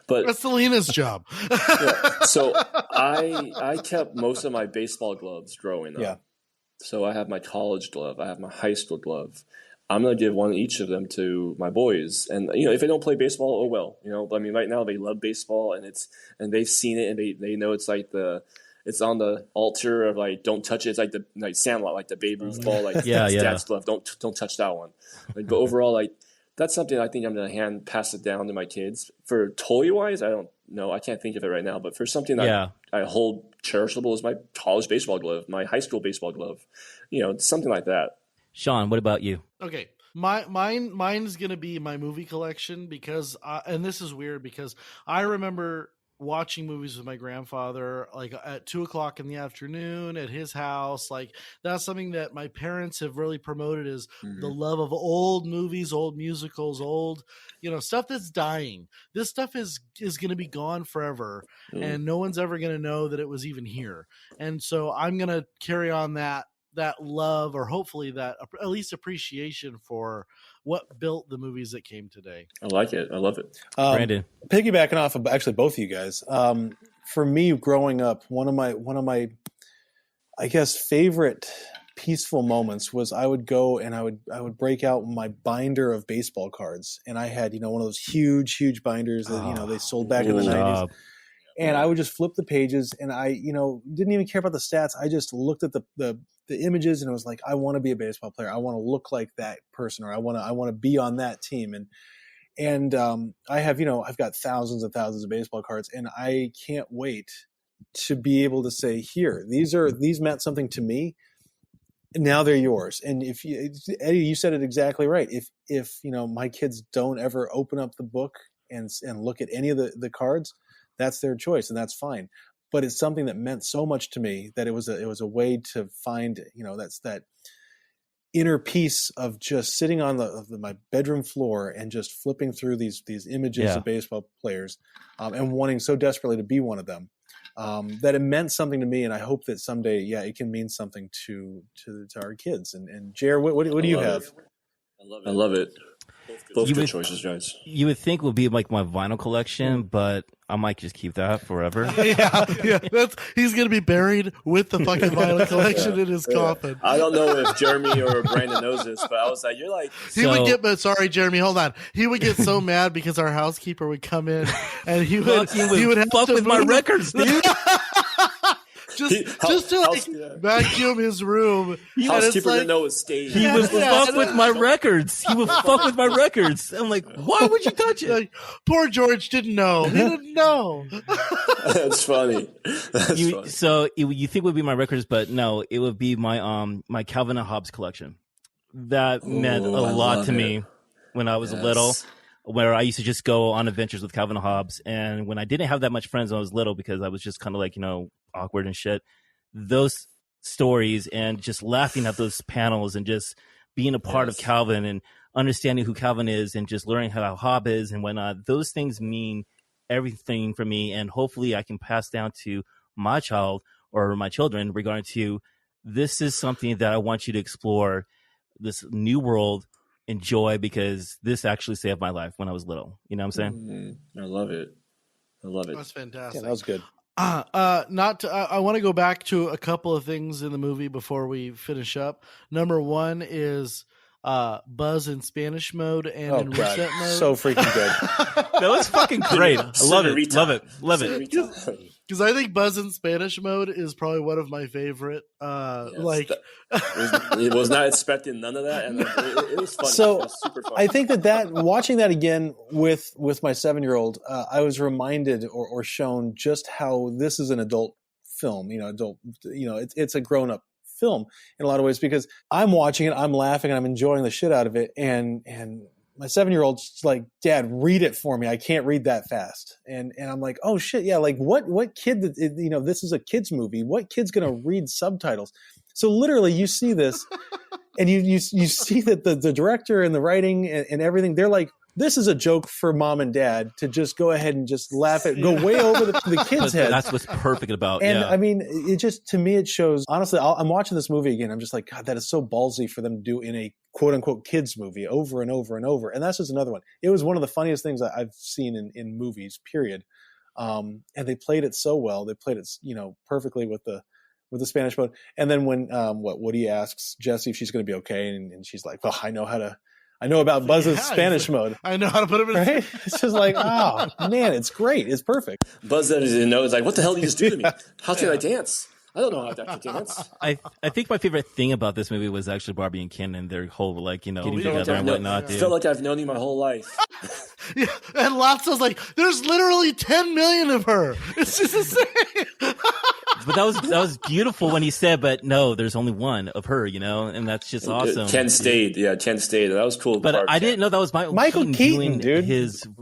But that's Selena's job. Yeah. So I kept most of my baseball gloves growing up. Yeah. So I have my college glove. I have my high school glove. I'm going to give one each of them to my boys. And, if they don't play baseball, oh well. I mean, right now they love baseball, and they've seen it, and they know it's like it's on the altar of like, don't touch it. It's like the Sandlot, like the Babe Ruth ball, like Dad's glove. Don't touch that one. But overall, that's something I think I'm going to pass it down to my kids. For toy wise, I don't know. I can't think of it right now. But for something that I hold cherishable is my college baseball glove, my high school baseball glove, something like that. Sean, what about you? Okay. Mine's going to be my movie collection because, and this is weird because I remember watching movies with my grandfather like at 2:00 in the afternoon at his house. Like that's something that my parents have really promoted is the love of old movies, old musicals, old, stuff that's dying. This stuff is going to be gone forever and no one's ever going to know that it was even here. And so I'm going to carry on that love, or hopefully that at least appreciation for what built the movies that came today. I like it. I love it. Brandon, piggybacking off of actually both of you guys. For me, growing up, one of my, I guess, favorite peaceful moments was I would go and I would break out my binder of baseball cards, and I had one of those huge binders that they sold back in the 90s. And I would just flip the pages, and I, didn't even care about the stats. I just looked at the images, and it was like, I want to be a baseball player. I want to look like that person, or I want to be on that team. And I have, I've got thousands and thousands of baseball cards, and I can't wait to be able to say, here, these meant something to me. Now they're yours. And Eddie, you said it exactly right. If my kids don't ever open up the book and look at any of the cards, that's their choice, and that's fine. But it's something that meant so much to me that it was a way to find, that's that inner peace of just sitting on my bedroom floor and just flipping through these images of baseball players, and wanting so desperately to be one of them, that it meant something to me. And I hope that someday, it can mean something to our kids. And Jer, what do you have? I love it. Both good choices, guys. You would think would be like my vinyl collection, but I might just keep that forever. He's gonna be buried with the fucking vinyl collection in his coffin. I don't know if Jeremy or Brandon knows this, but I was like, "You're like." He would get. Sorry, Jeremy. Hold on. He would get so mad because our housekeeper would come in and he would have fuck to with my records. Just to vacuum his room. Housekeeper didn't know it was staged. He would fuck with my records. He would fuck with my records. I'm like, why would you touch it? Like, poor George didn't know. He didn't know. That's funny. Funny. So you think it would be my records, but no, it would be my my Calvin and Hobbes collection. That meant a lot to me when I was little. Where I used to just go on adventures with Calvin and Hobbes. And when I didn't have that much friends when I was little, because I was just kind of like, awkward and shit, those stories and just laughing at those panels and just being a part of Calvin and understanding who Calvin is and just learning how Hobbes is and whatnot, those things mean everything for me. And hopefully I can pass down to my child or my children regarding to, this is something that I want you to explore, this new world. Enjoy, because this actually saved my life when I was little. You know what I'm saying? I love it. That's fantastic. Yeah, that was good. I want to go back to a couple of things in the movie before we finish up. Number one is Buzz in Spanish mode and in reset mode. So freaking good. That was fucking great. I love it. Because I think Buzz in Spanish mode is probably one of my favorite. It was not expecting none of that, and it was funny. So it was super fun. I think that watching that again with my 7-year-old, I was reminded or shown just how this is an adult film. It's a grown up film in a lot of ways, because I'm watching it, I'm laughing, and I'm enjoying the shit out of it, and my 7-year-old's like, Dad, read it for me. I can't read that fast. And I'm like, oh shit, yeah. Like what kid this is a kid's movie. What kid's gonna read subtitles? So literally, you see this, and you see that the director and the writing and everything, they're like, This is a joke for mom and dad to just go ahead and just laugh at, go way over the kids' heads. That's what's perfect about. And I mean, it just, to me, it shows. Honestly, I'm watching this movie again. I'm just like, God, that is so ballsy for them to do in a quote unquote kids movie over and over and over. And that's just another one. It was one of the funniest things I've seen in movies. Period. And they played it so well. They played it, perfectly with the Spanish mode. And then when Woody asks Jessie if she's going to be okay, and she's like, "Well, I know about Buzz's Spanish mode. I know how to put him in." Right? It's just like, oh man, it's great. It's perfect. Buzz doesn't know. It's like, what the hell did you just do to me? How can I dance? I don't know how to dance. I think my favorite thing about this movie was actually Barbie and Ken and their whole getting together and whatnot. I feel like I've known you my whole life. Yeah, and Lotso's like, there's literally 10 million of her. It's just insane. But that was beautiful when he said, "But no, there's only one of her," and that's just awesome. Ken stayed. That was cool. But I didn't know that was Michael Keaton, dude.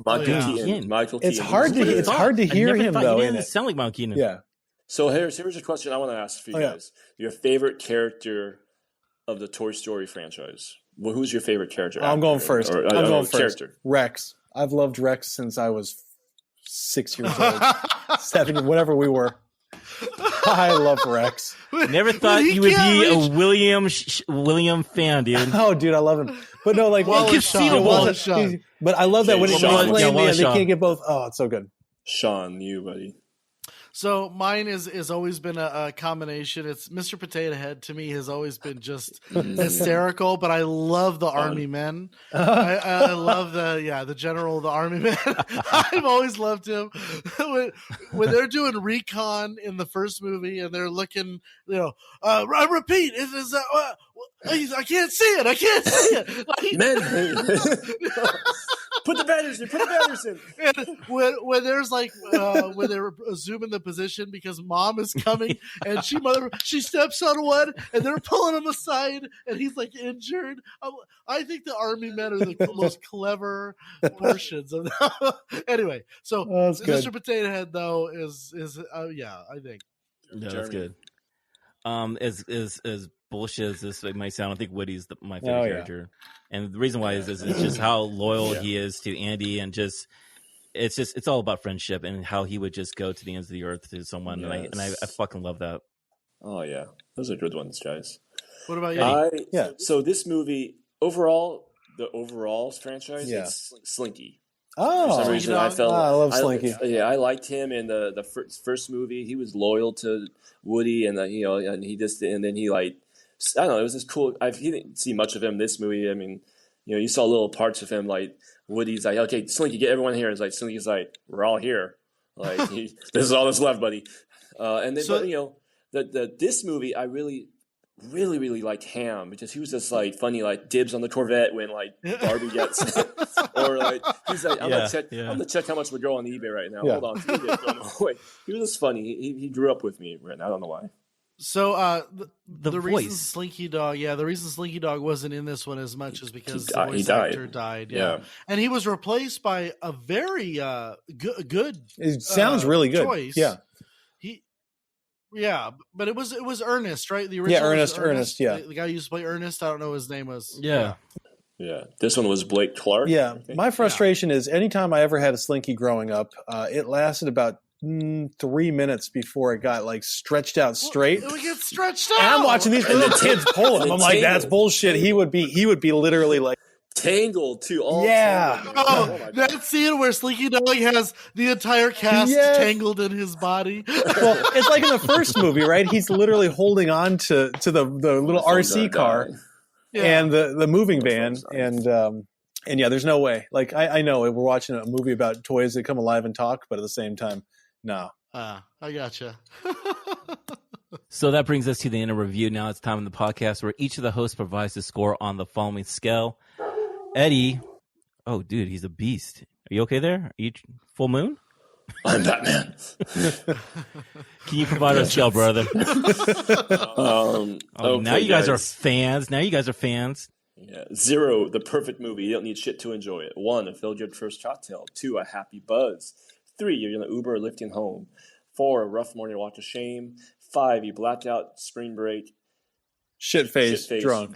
Michael Keaton. It's hard to hear him though. He didn't sound like Michael Keaton. Yeah. So here's a question I want to ask for you guys. Your favorite character of the Toy Story franchise? Well, who's your favorite character? I'm going first. I'm going first. Character. Rex. I've loved Rex since I was 6 years old, 7, whatever we were. I love Rex. Never thought you would be a William fan, dude. Oh, dude, I love him. But no, like, Wallace Shawn. But I love that when they can't get both. Oh, it's so good. Sean, you buddy. So mine is always been a combination. It's Mr. Potato Head. To me, has always been just hysterical. But I love the Army Men. I love the general of the Army Men. I've always loved him. when they're doing recon in the first movie and they're looking, I repeat, I can't see it. I can't see it. Men. Put the banners in. And when there's when they're zooming the position because mom is coming and she steps on one and they're pulling him aside and he's injured. I think the Army Men are the most clever portions of that. Anyway, so Mr. Potato Head though is I think that's good. As bullshit as this might sound, I think Woody's my favorite character, and the reason why is it's just how loyal he is to Andy, and it's all about friendship and how he would just go to the ends of the earth to someone, and I fucking love that. Oh yeah, those are good ones, guys. What about you? So this movie the overall franchise, it's Slinky. Oh, for some reason I love Slinky. I liked him in the first movie. He was loyal to Woody, and and he just, and then he I don't know. It was just cool. He didn't see much of him in this movie. I mean, you saw little parts of him. Like Woody's like, "Okay, Slinky, get everyone here." It's like Slinky's like, "We're all here. This is all that's left, buddy." And then, this movie, I really, really, really liked Ham because he was just funny, dibs on the Corvette when Barbie gets, or he's like, I'm gonna check how much would go on eBay right now. Hold on, he was just funny. He grew up with me, and I don't know why. So the voice. reason Slinky Dog wasn't in this one as much is because the voice died. actor died. Yeah, and he was replaced by a very good. It sounds really good. Choice. Yeah. But it was Ernest, right? The original Ernest. Yeah, the guy who used to play Ernest. I don't know what his name was. Yeah. This one was Blake Clark. Yeah, my frustration is anytime I ever had a Slinky growing up, it lasted about 3 minutes before it got stretched out straight. It would get stretched out. And I'm watching these little kids pull him. I'm like, that's bullshit. He would be literally tangled too. That scene where Slinky Dog has the entire cast tangled in his body. Well, it's like in the first movie, right? He's literally holding on to the little RC car and the moving van, and there's no way. I know we're watching a movie about toys that come alive and talk, but at the same time, no. I gotcha. So that brings us to the end of review. Now it's time in the podcast where each of the hosts provides a score on the following scale. Eddie, oh dude, he's a beast. Are you okay there? Are you full moon? I'm Batman. Can you provide a scale, brother? Now you guys are fans. Yeah. 0, the perfect movie. You don't need shit to enjoy it. 1, a feel-good first cocktail. 2, a happy buzz. 3, you're in an Uber or lifting home. 4, a rough morning walk of shame. 5, you blacked out spring break. Shit-faced drunk.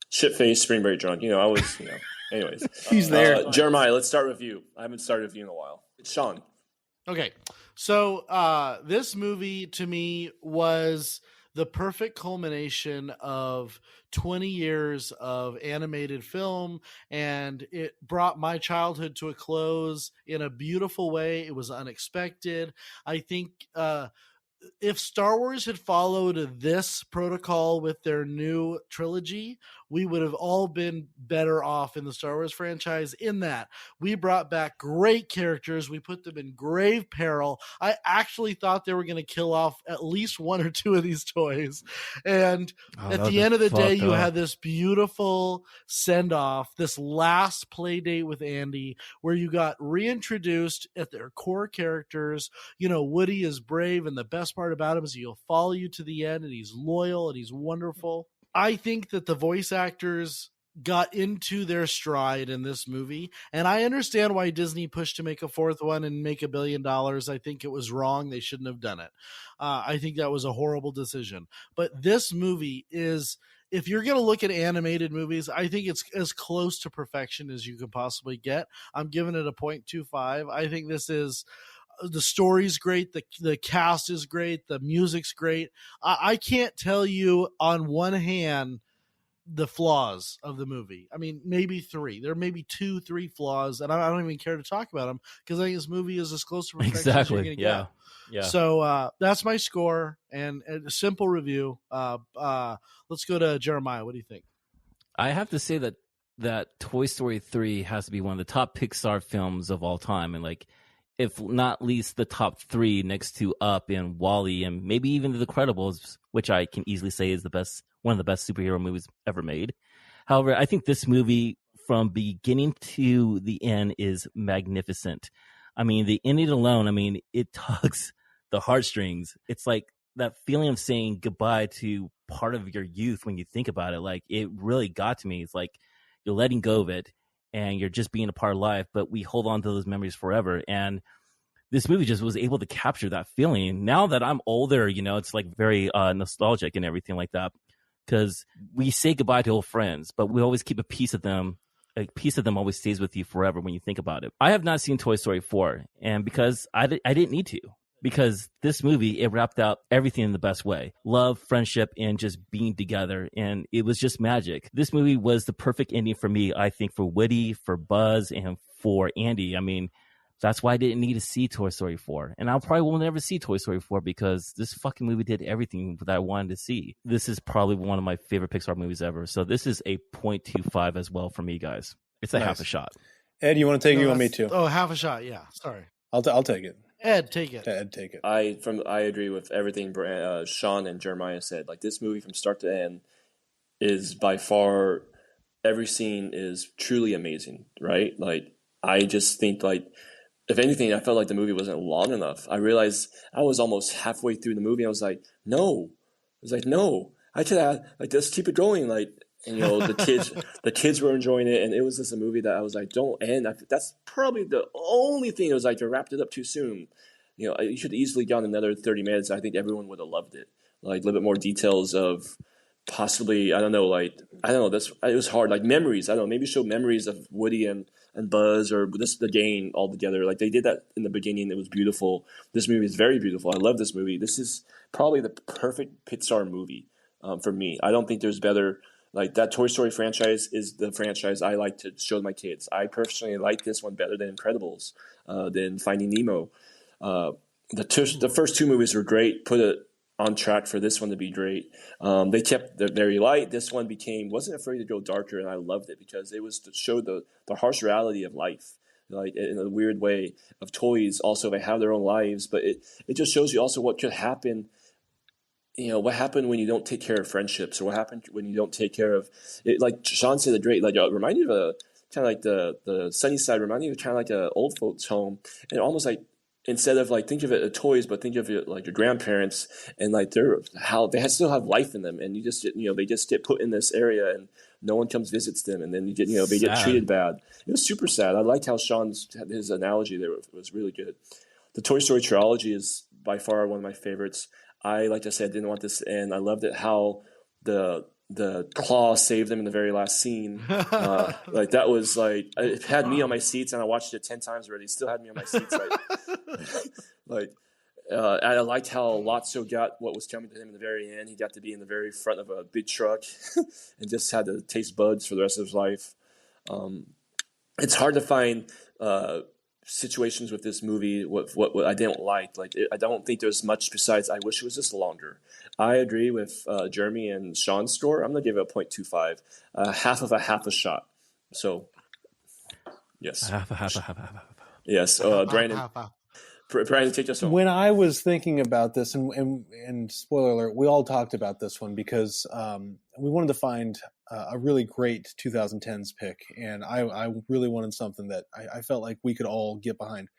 Shit-faced spring break drunk. I was, Anyways, he's there. Jeremiah, let's start with you. I haven't started with you in a while. It's Sean. Okay, so this movie to me was the perfect culmination of 20 years of animated film, and it brought my childhood to a close in a beautiful way. It was unexpected. I think if Star Wars had followed this protocol with their new trilogy, we would have all been better off in the Star Wars franchise, in that we brought back great characters. We put them in grave peril. I actually thought they were going to kill off at least one or two of these toys. And at the end of the day, you had this beautiful send off, this last play date with Andy, where you got reintroduced at their core characters. You know, Woody is brave, and the best part about him is he'll follow you to the end, and he's loyal and he's wonderful. I think that the voice actors got into their stride in this movie, and I understand why Disney pushed to make a fourth one and make $1 billion. I think it was wrong. They shouldn't have done it. I think that was a horrible decision. But this movie is, if you're going to look at animated movies, I think it's as close to perfection as you can possibly get. I'm giving it a 0.25. I think this is, the story's great, the cast is great, the music's great. I can't tell you on one hand the flaws of the movie. I mean, maybe three. There may be 2-3 flaws, and I don't even care to talk about them, because I think this movie is as close to perfection as you're going to get. Yeah. So that's my score, and a simple review. Let's go to Jeremiah. What do you think? I have to say that Toy Story 3 has to be one of the top Pixar films of all time, and like, if not least the top 3 next to Up and WALL-E and maybe even The Incredibles, which I can easily say is one of the best superhero movies ever made. However, I think this movie from beginning to the end is magnificent. I mean, the ending alone, I mean, it tugs the heartstrings. It's like that feeling of saying goodbye to part of your youth when you think about it. Like, it really got to me. It's like you're letting go of it, and you're just being a part of life, but we hold on to those memories forever. And this movie just was able to capture that feeling. Now that I'm older, you know, it's like very nostalgic and everything like that, because we say goodbye to old friends, but we always keep a piece of them. A piece of them always stays with you forever when you think about it. I have not seen Toy Story 4, and because I didn't need to. Because this movie, it wrapped out everything in the best way. Love, friendship, and just being together. And it was just magic. This movie was the perfect ending for me, I think, for Woody, for Buzz, and for Andy. I mean, that's why I didn't need to see Toy Story 4. And I probably will never see Toy Story 4 because this fucking movie did everything that I wanted to see. This is probably one of my favorite Pixar movies ever. So this is a 0.25 as well for me, guys. It's a half a shot. Ed, you want to take it? You want me to? Oh, half a shot. Yeah. Sorry. I'll take it. Ed, take it. Ed, take it. I agree with everything Sean and Jeremiah said. Like, this movie from start to end is by far, every scene is truly amazing, right? Like, I just think, like, if anything, I felt like the movie wasn't long enough. I realized I was almost halfway through the movie. I was like, no. I could have, like, just keep it going. Like, and, you know, the kids were enjoying it, and it was just a movie that I was like, don't end. That's probably the only thing. It was like, they wrapped it up too soon. You know, you should easily gone another 30 minutes. I think everyone would have loved it. Like, a little bit more details of possibly, I don't know, it was hard. Like, memories. I don't know, maybe show memories of Woody and Buzz, or just the gang all together. Like, they did that in the beginning. It was beautiful. This movie is very beautiful. I love this movie. This is probably the perfect Pixar movie for me. I don't think there's better. Like, that Toy Story franchise is the franchise I like to show my kids. I personally like this one better than Incredibles, than Finding Nemo. The first two movies were great, put it on track for this one to be great. They kept it very light. This one wasn't afraid to go darker, and I loved it because it was to show the harsh reality of life, like, in a weird way, of toys. Also, they have their own lives, but it just shows you also what could happen. You know, what happened when you don't take care of friendships, or what happened when you don't take care of it. Like Sean said, remind you of kind of like the sunny side, remind you of kind of like an old folks home, and almost like, instead of like, think of it as toys, but think of it like your grandparents, and like they still have life in them, and they just get put in this area, and no one comes visits them, and then they get treated bad. It was super sad. I liked how his analogy there was really good. The Toy Story trilogy is by far one of my favorites. Like I said, didn't want this to end. I loved it how the the claw saved them in the very last scene. Like that was like it had me on my seats, and I watched it 10 times already. It still had me on my seats. I liked how Lotso got what was coming to him in the very end. He got to be in the very front of a big truck and just had to taste buds for the rest of his life. It's hard to find situations with this movie what I didn't like. I don't think there's much besides I wish it was just longer. I agree with Jeremy and Sean's score. I'm going to give it a 0.25, half a shot. So, yes. Half. Yes, Brandon. Brandon, take us home. When I was thinking about this, and spoiler alert, we all talked about this one because we wanted to find a really great 2010s pick, and I really wanted something that I felt like we could all get behind.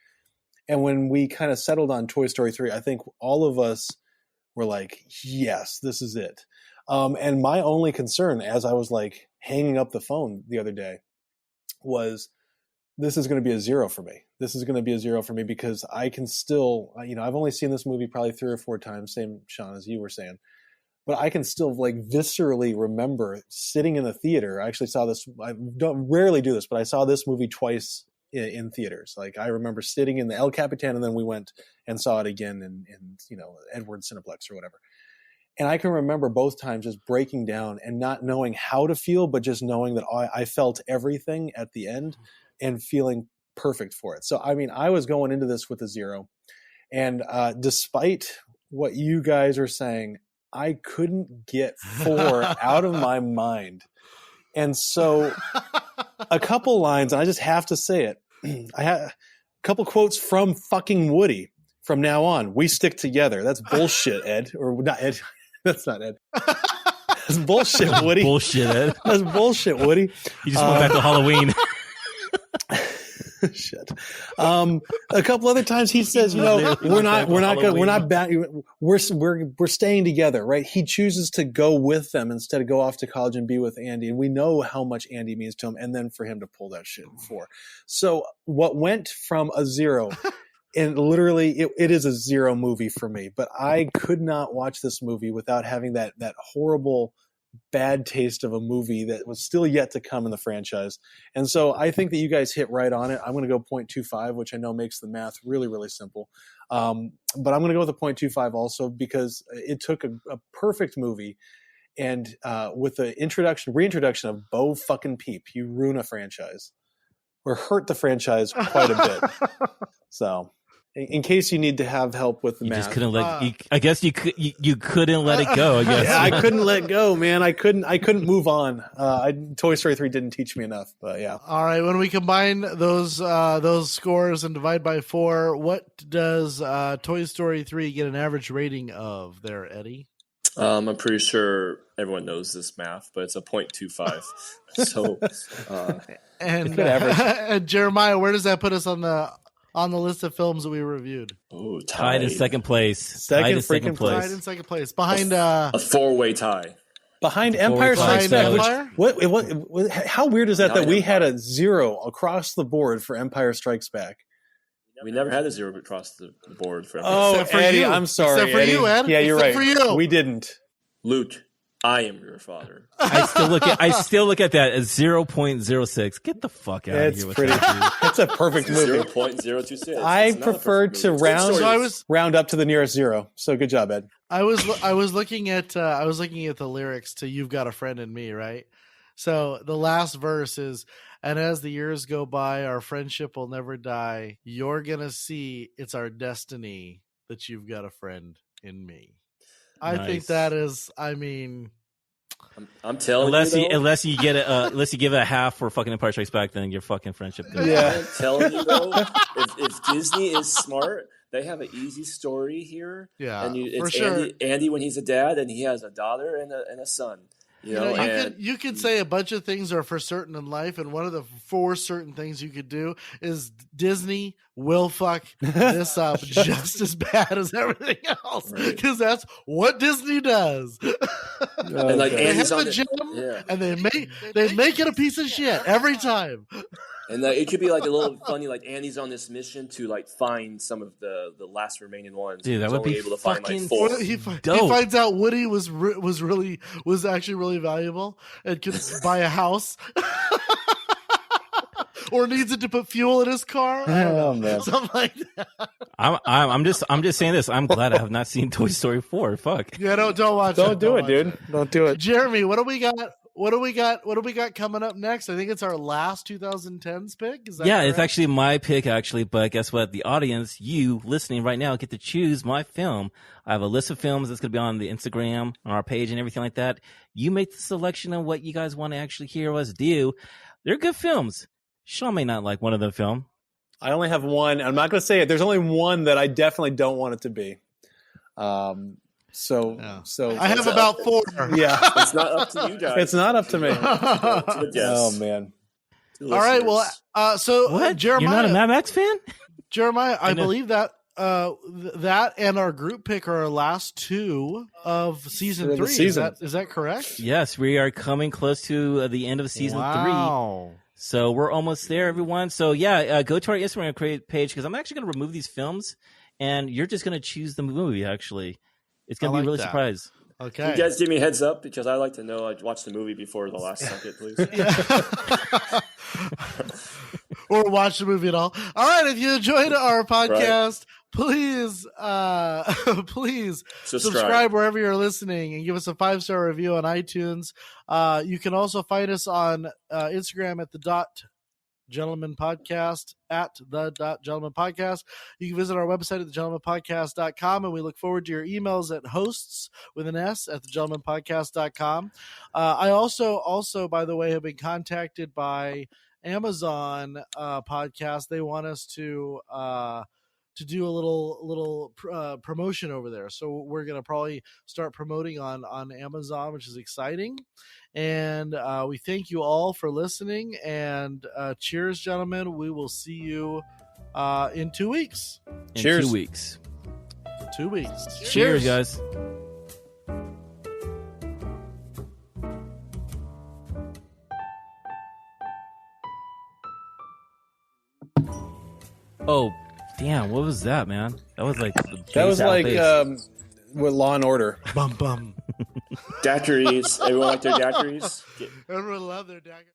And when we kind of settled on Toy Story 3, I think all of us were like, yes, this is it. And my only concern as I was like hanging up the phone the other day was, this is going to be a 0 for me. This is going to be a 0 for me because I can still, I've only seen this movie probably 3 or 4 times, same Sean as you were saying, but I can still like viscerally remember sitting in the theater. I actually saw this, I don't rarely do this, but I saw this movie twice in theaters. Like I remember sitting in the El Capitan, and then we went and saw it again in Edward Cineplex or whatever. And I can remember both times just breaking down and not knowing how to feel, but just knowing that I felt everything at the end and feeling perfect for it. So, I mean, I was going into this with a 0. And despite what you guys are saying, I couldn't get 4 out of my mind. And so a couple lines, and I just have to say it. I had a couple quotes from fucking Woody. From now on, we stick together. That's bullshit, Ed. Or not Ed. That's not Ed. That's bullshit, Woody. Bullshit, Ed. That's bullshit, Woody. You just went back to Halloween. Shit. A couple other times he says, we're staying together, right? He chooses to go with them instead of go off to college and be with Andy. And we know how much Andy means to him. And then for him to pull that shit in 4. So what went from a 0 and literally it is a 0 movie for me, but I could not watch this movie without having that horrible bad taste of a movie that was still yet to come in the franchise. And so I think that you guys hit right on it. I'm going to go 0.25, which I know makes the math really, really simple. But I'm going to go with a 0.25 also because it took a perfect movie. And with the reintroduction of Bo fucking Peep, you ruin a franchise or hurt the franchise quite a bit. So in case you need to have help with the math. Just couldn't I guess you couldn't let it go, I guess. Yeah, I couldn't let go, man. I couldn't move on. Toy Story 3 didn't teach me enough, but yeah. All right, when we combine those scores and divide by 4, what does Toy Story 3 get an average rating of there, Eddie? I'm pretty sure everyone knows this math, but it's a 0.25. So and Jeremiah, where does that put us on the list of films that we reviewed? Oh, tied in second place. Tied in second place. Behind a 4-way tie. Behind Empire Strikes Back. What? How weird is that we had a 0 across the board for Empire Strikes Back? We never had a 0 across the board for Empire. Oh, for Eddie, I'm sorry. Except for Eddie. You, Ed. Yeah, you're right. For you. We didn't. Luke, I am your father. I still look at that as 0.06. Get the fuck out of here with that. It's a perfect movie. 0.026. I prefer to round up to the nearest 0. So good job, Ed. I was looking at the lyrics to "You've Got a Friend in Me," right? So the last verse is, "And as the years go by, our friendship will never die. You're gonna see it's our destiny that you've got a friend in me." I think that is. I mean, I'm telling you, unless you give it a half for fucking Empire Strikes Back, then your fucking friendship goes. Yeah, I'm telling you though, if Disney is smart, they have an easy story here. Yeah, and it's for sure. Andy when he's a dad, and he has a daughter and a son. You could say a bunch of things are for certain in life, and one of the 4 certain things you could do is Disney will fuck this up just as bad as everything else, because that's what Disney does. And like They Andy's have on the gem, yeah. and they make it a piece of shit every time. And it could be like a little funny, like Andy's on this mission to like find some of the last remaining ones. Dude, that He's would only be able to find like fucking 4. He dope. finds out Woody was actually really valuable and could buy a house. Or needs it to put fuel in his car. I don't know, man. Something like that. I'm just saying this. I'm glad I have not seen Toy Story 4. Fuck. Yeah, don't watch it. Don't do it, dude. Don't do it. Jeremy, what do we got? What do we got coming up next? I think it's our last 2010s pick. Is that Yeah, correct? it's actually my pick, actually. But guess what? The audience, you listening right now, get to choose my film. I have a list of films that's going to be on the Instagram, on our page, and everything like that. You make the selection of what you guys want to actually hear us do. They're good films. Sean may not like one of the film. I only have one. I'm not going to say it. There's only one that I definitely don't want it to be. So I have about 4. Yeah, it's not up to you guys. It's not up to me. To the guests. Oh man. To All right. Well, so What? Jeremiah, You're not a Mad Max fan? Jeremiah, I believe that that and our group pick are our last 2 of season 3. Is that correct? Yes, we are coming close to the end of season 3. So we're almost there, everyone. So yeah, go to our Instagram page because I'm actually going to remove these films, and you're just going to choose the movie. Actually, it's going to be really surprised. Okay. Can you guys give me a heads up because I like to know. I'd watch the movie before the last second, please. Or watch the movie at all. All right. If you enjoyed our podcast, please subscribe wherever you're listening and give us a 5-star review on iTunes. You can also find us on Instagram at @gentleman podcast. You can visit our website at thegentlemanpodcast.com, and we look forward to your emails at hosts with an S at thegentlemanpodcast.com. I also, by the way, have been contacted by Amazon podcast. They want us to do a little promotion over there, so we're gonna probably start promoting on Amazon, which is exciting. And we thank you all for listening, and cheers, gentlemen. We will see you in 2 weeks. Cheers. 2 weeks. 2 weeks. Cheers, guys. Oh, damn! What was that, man? That was like with Law and Order. Bum bum. Daiquiris. Everyone like their daiquiris? Everyone love their dagger.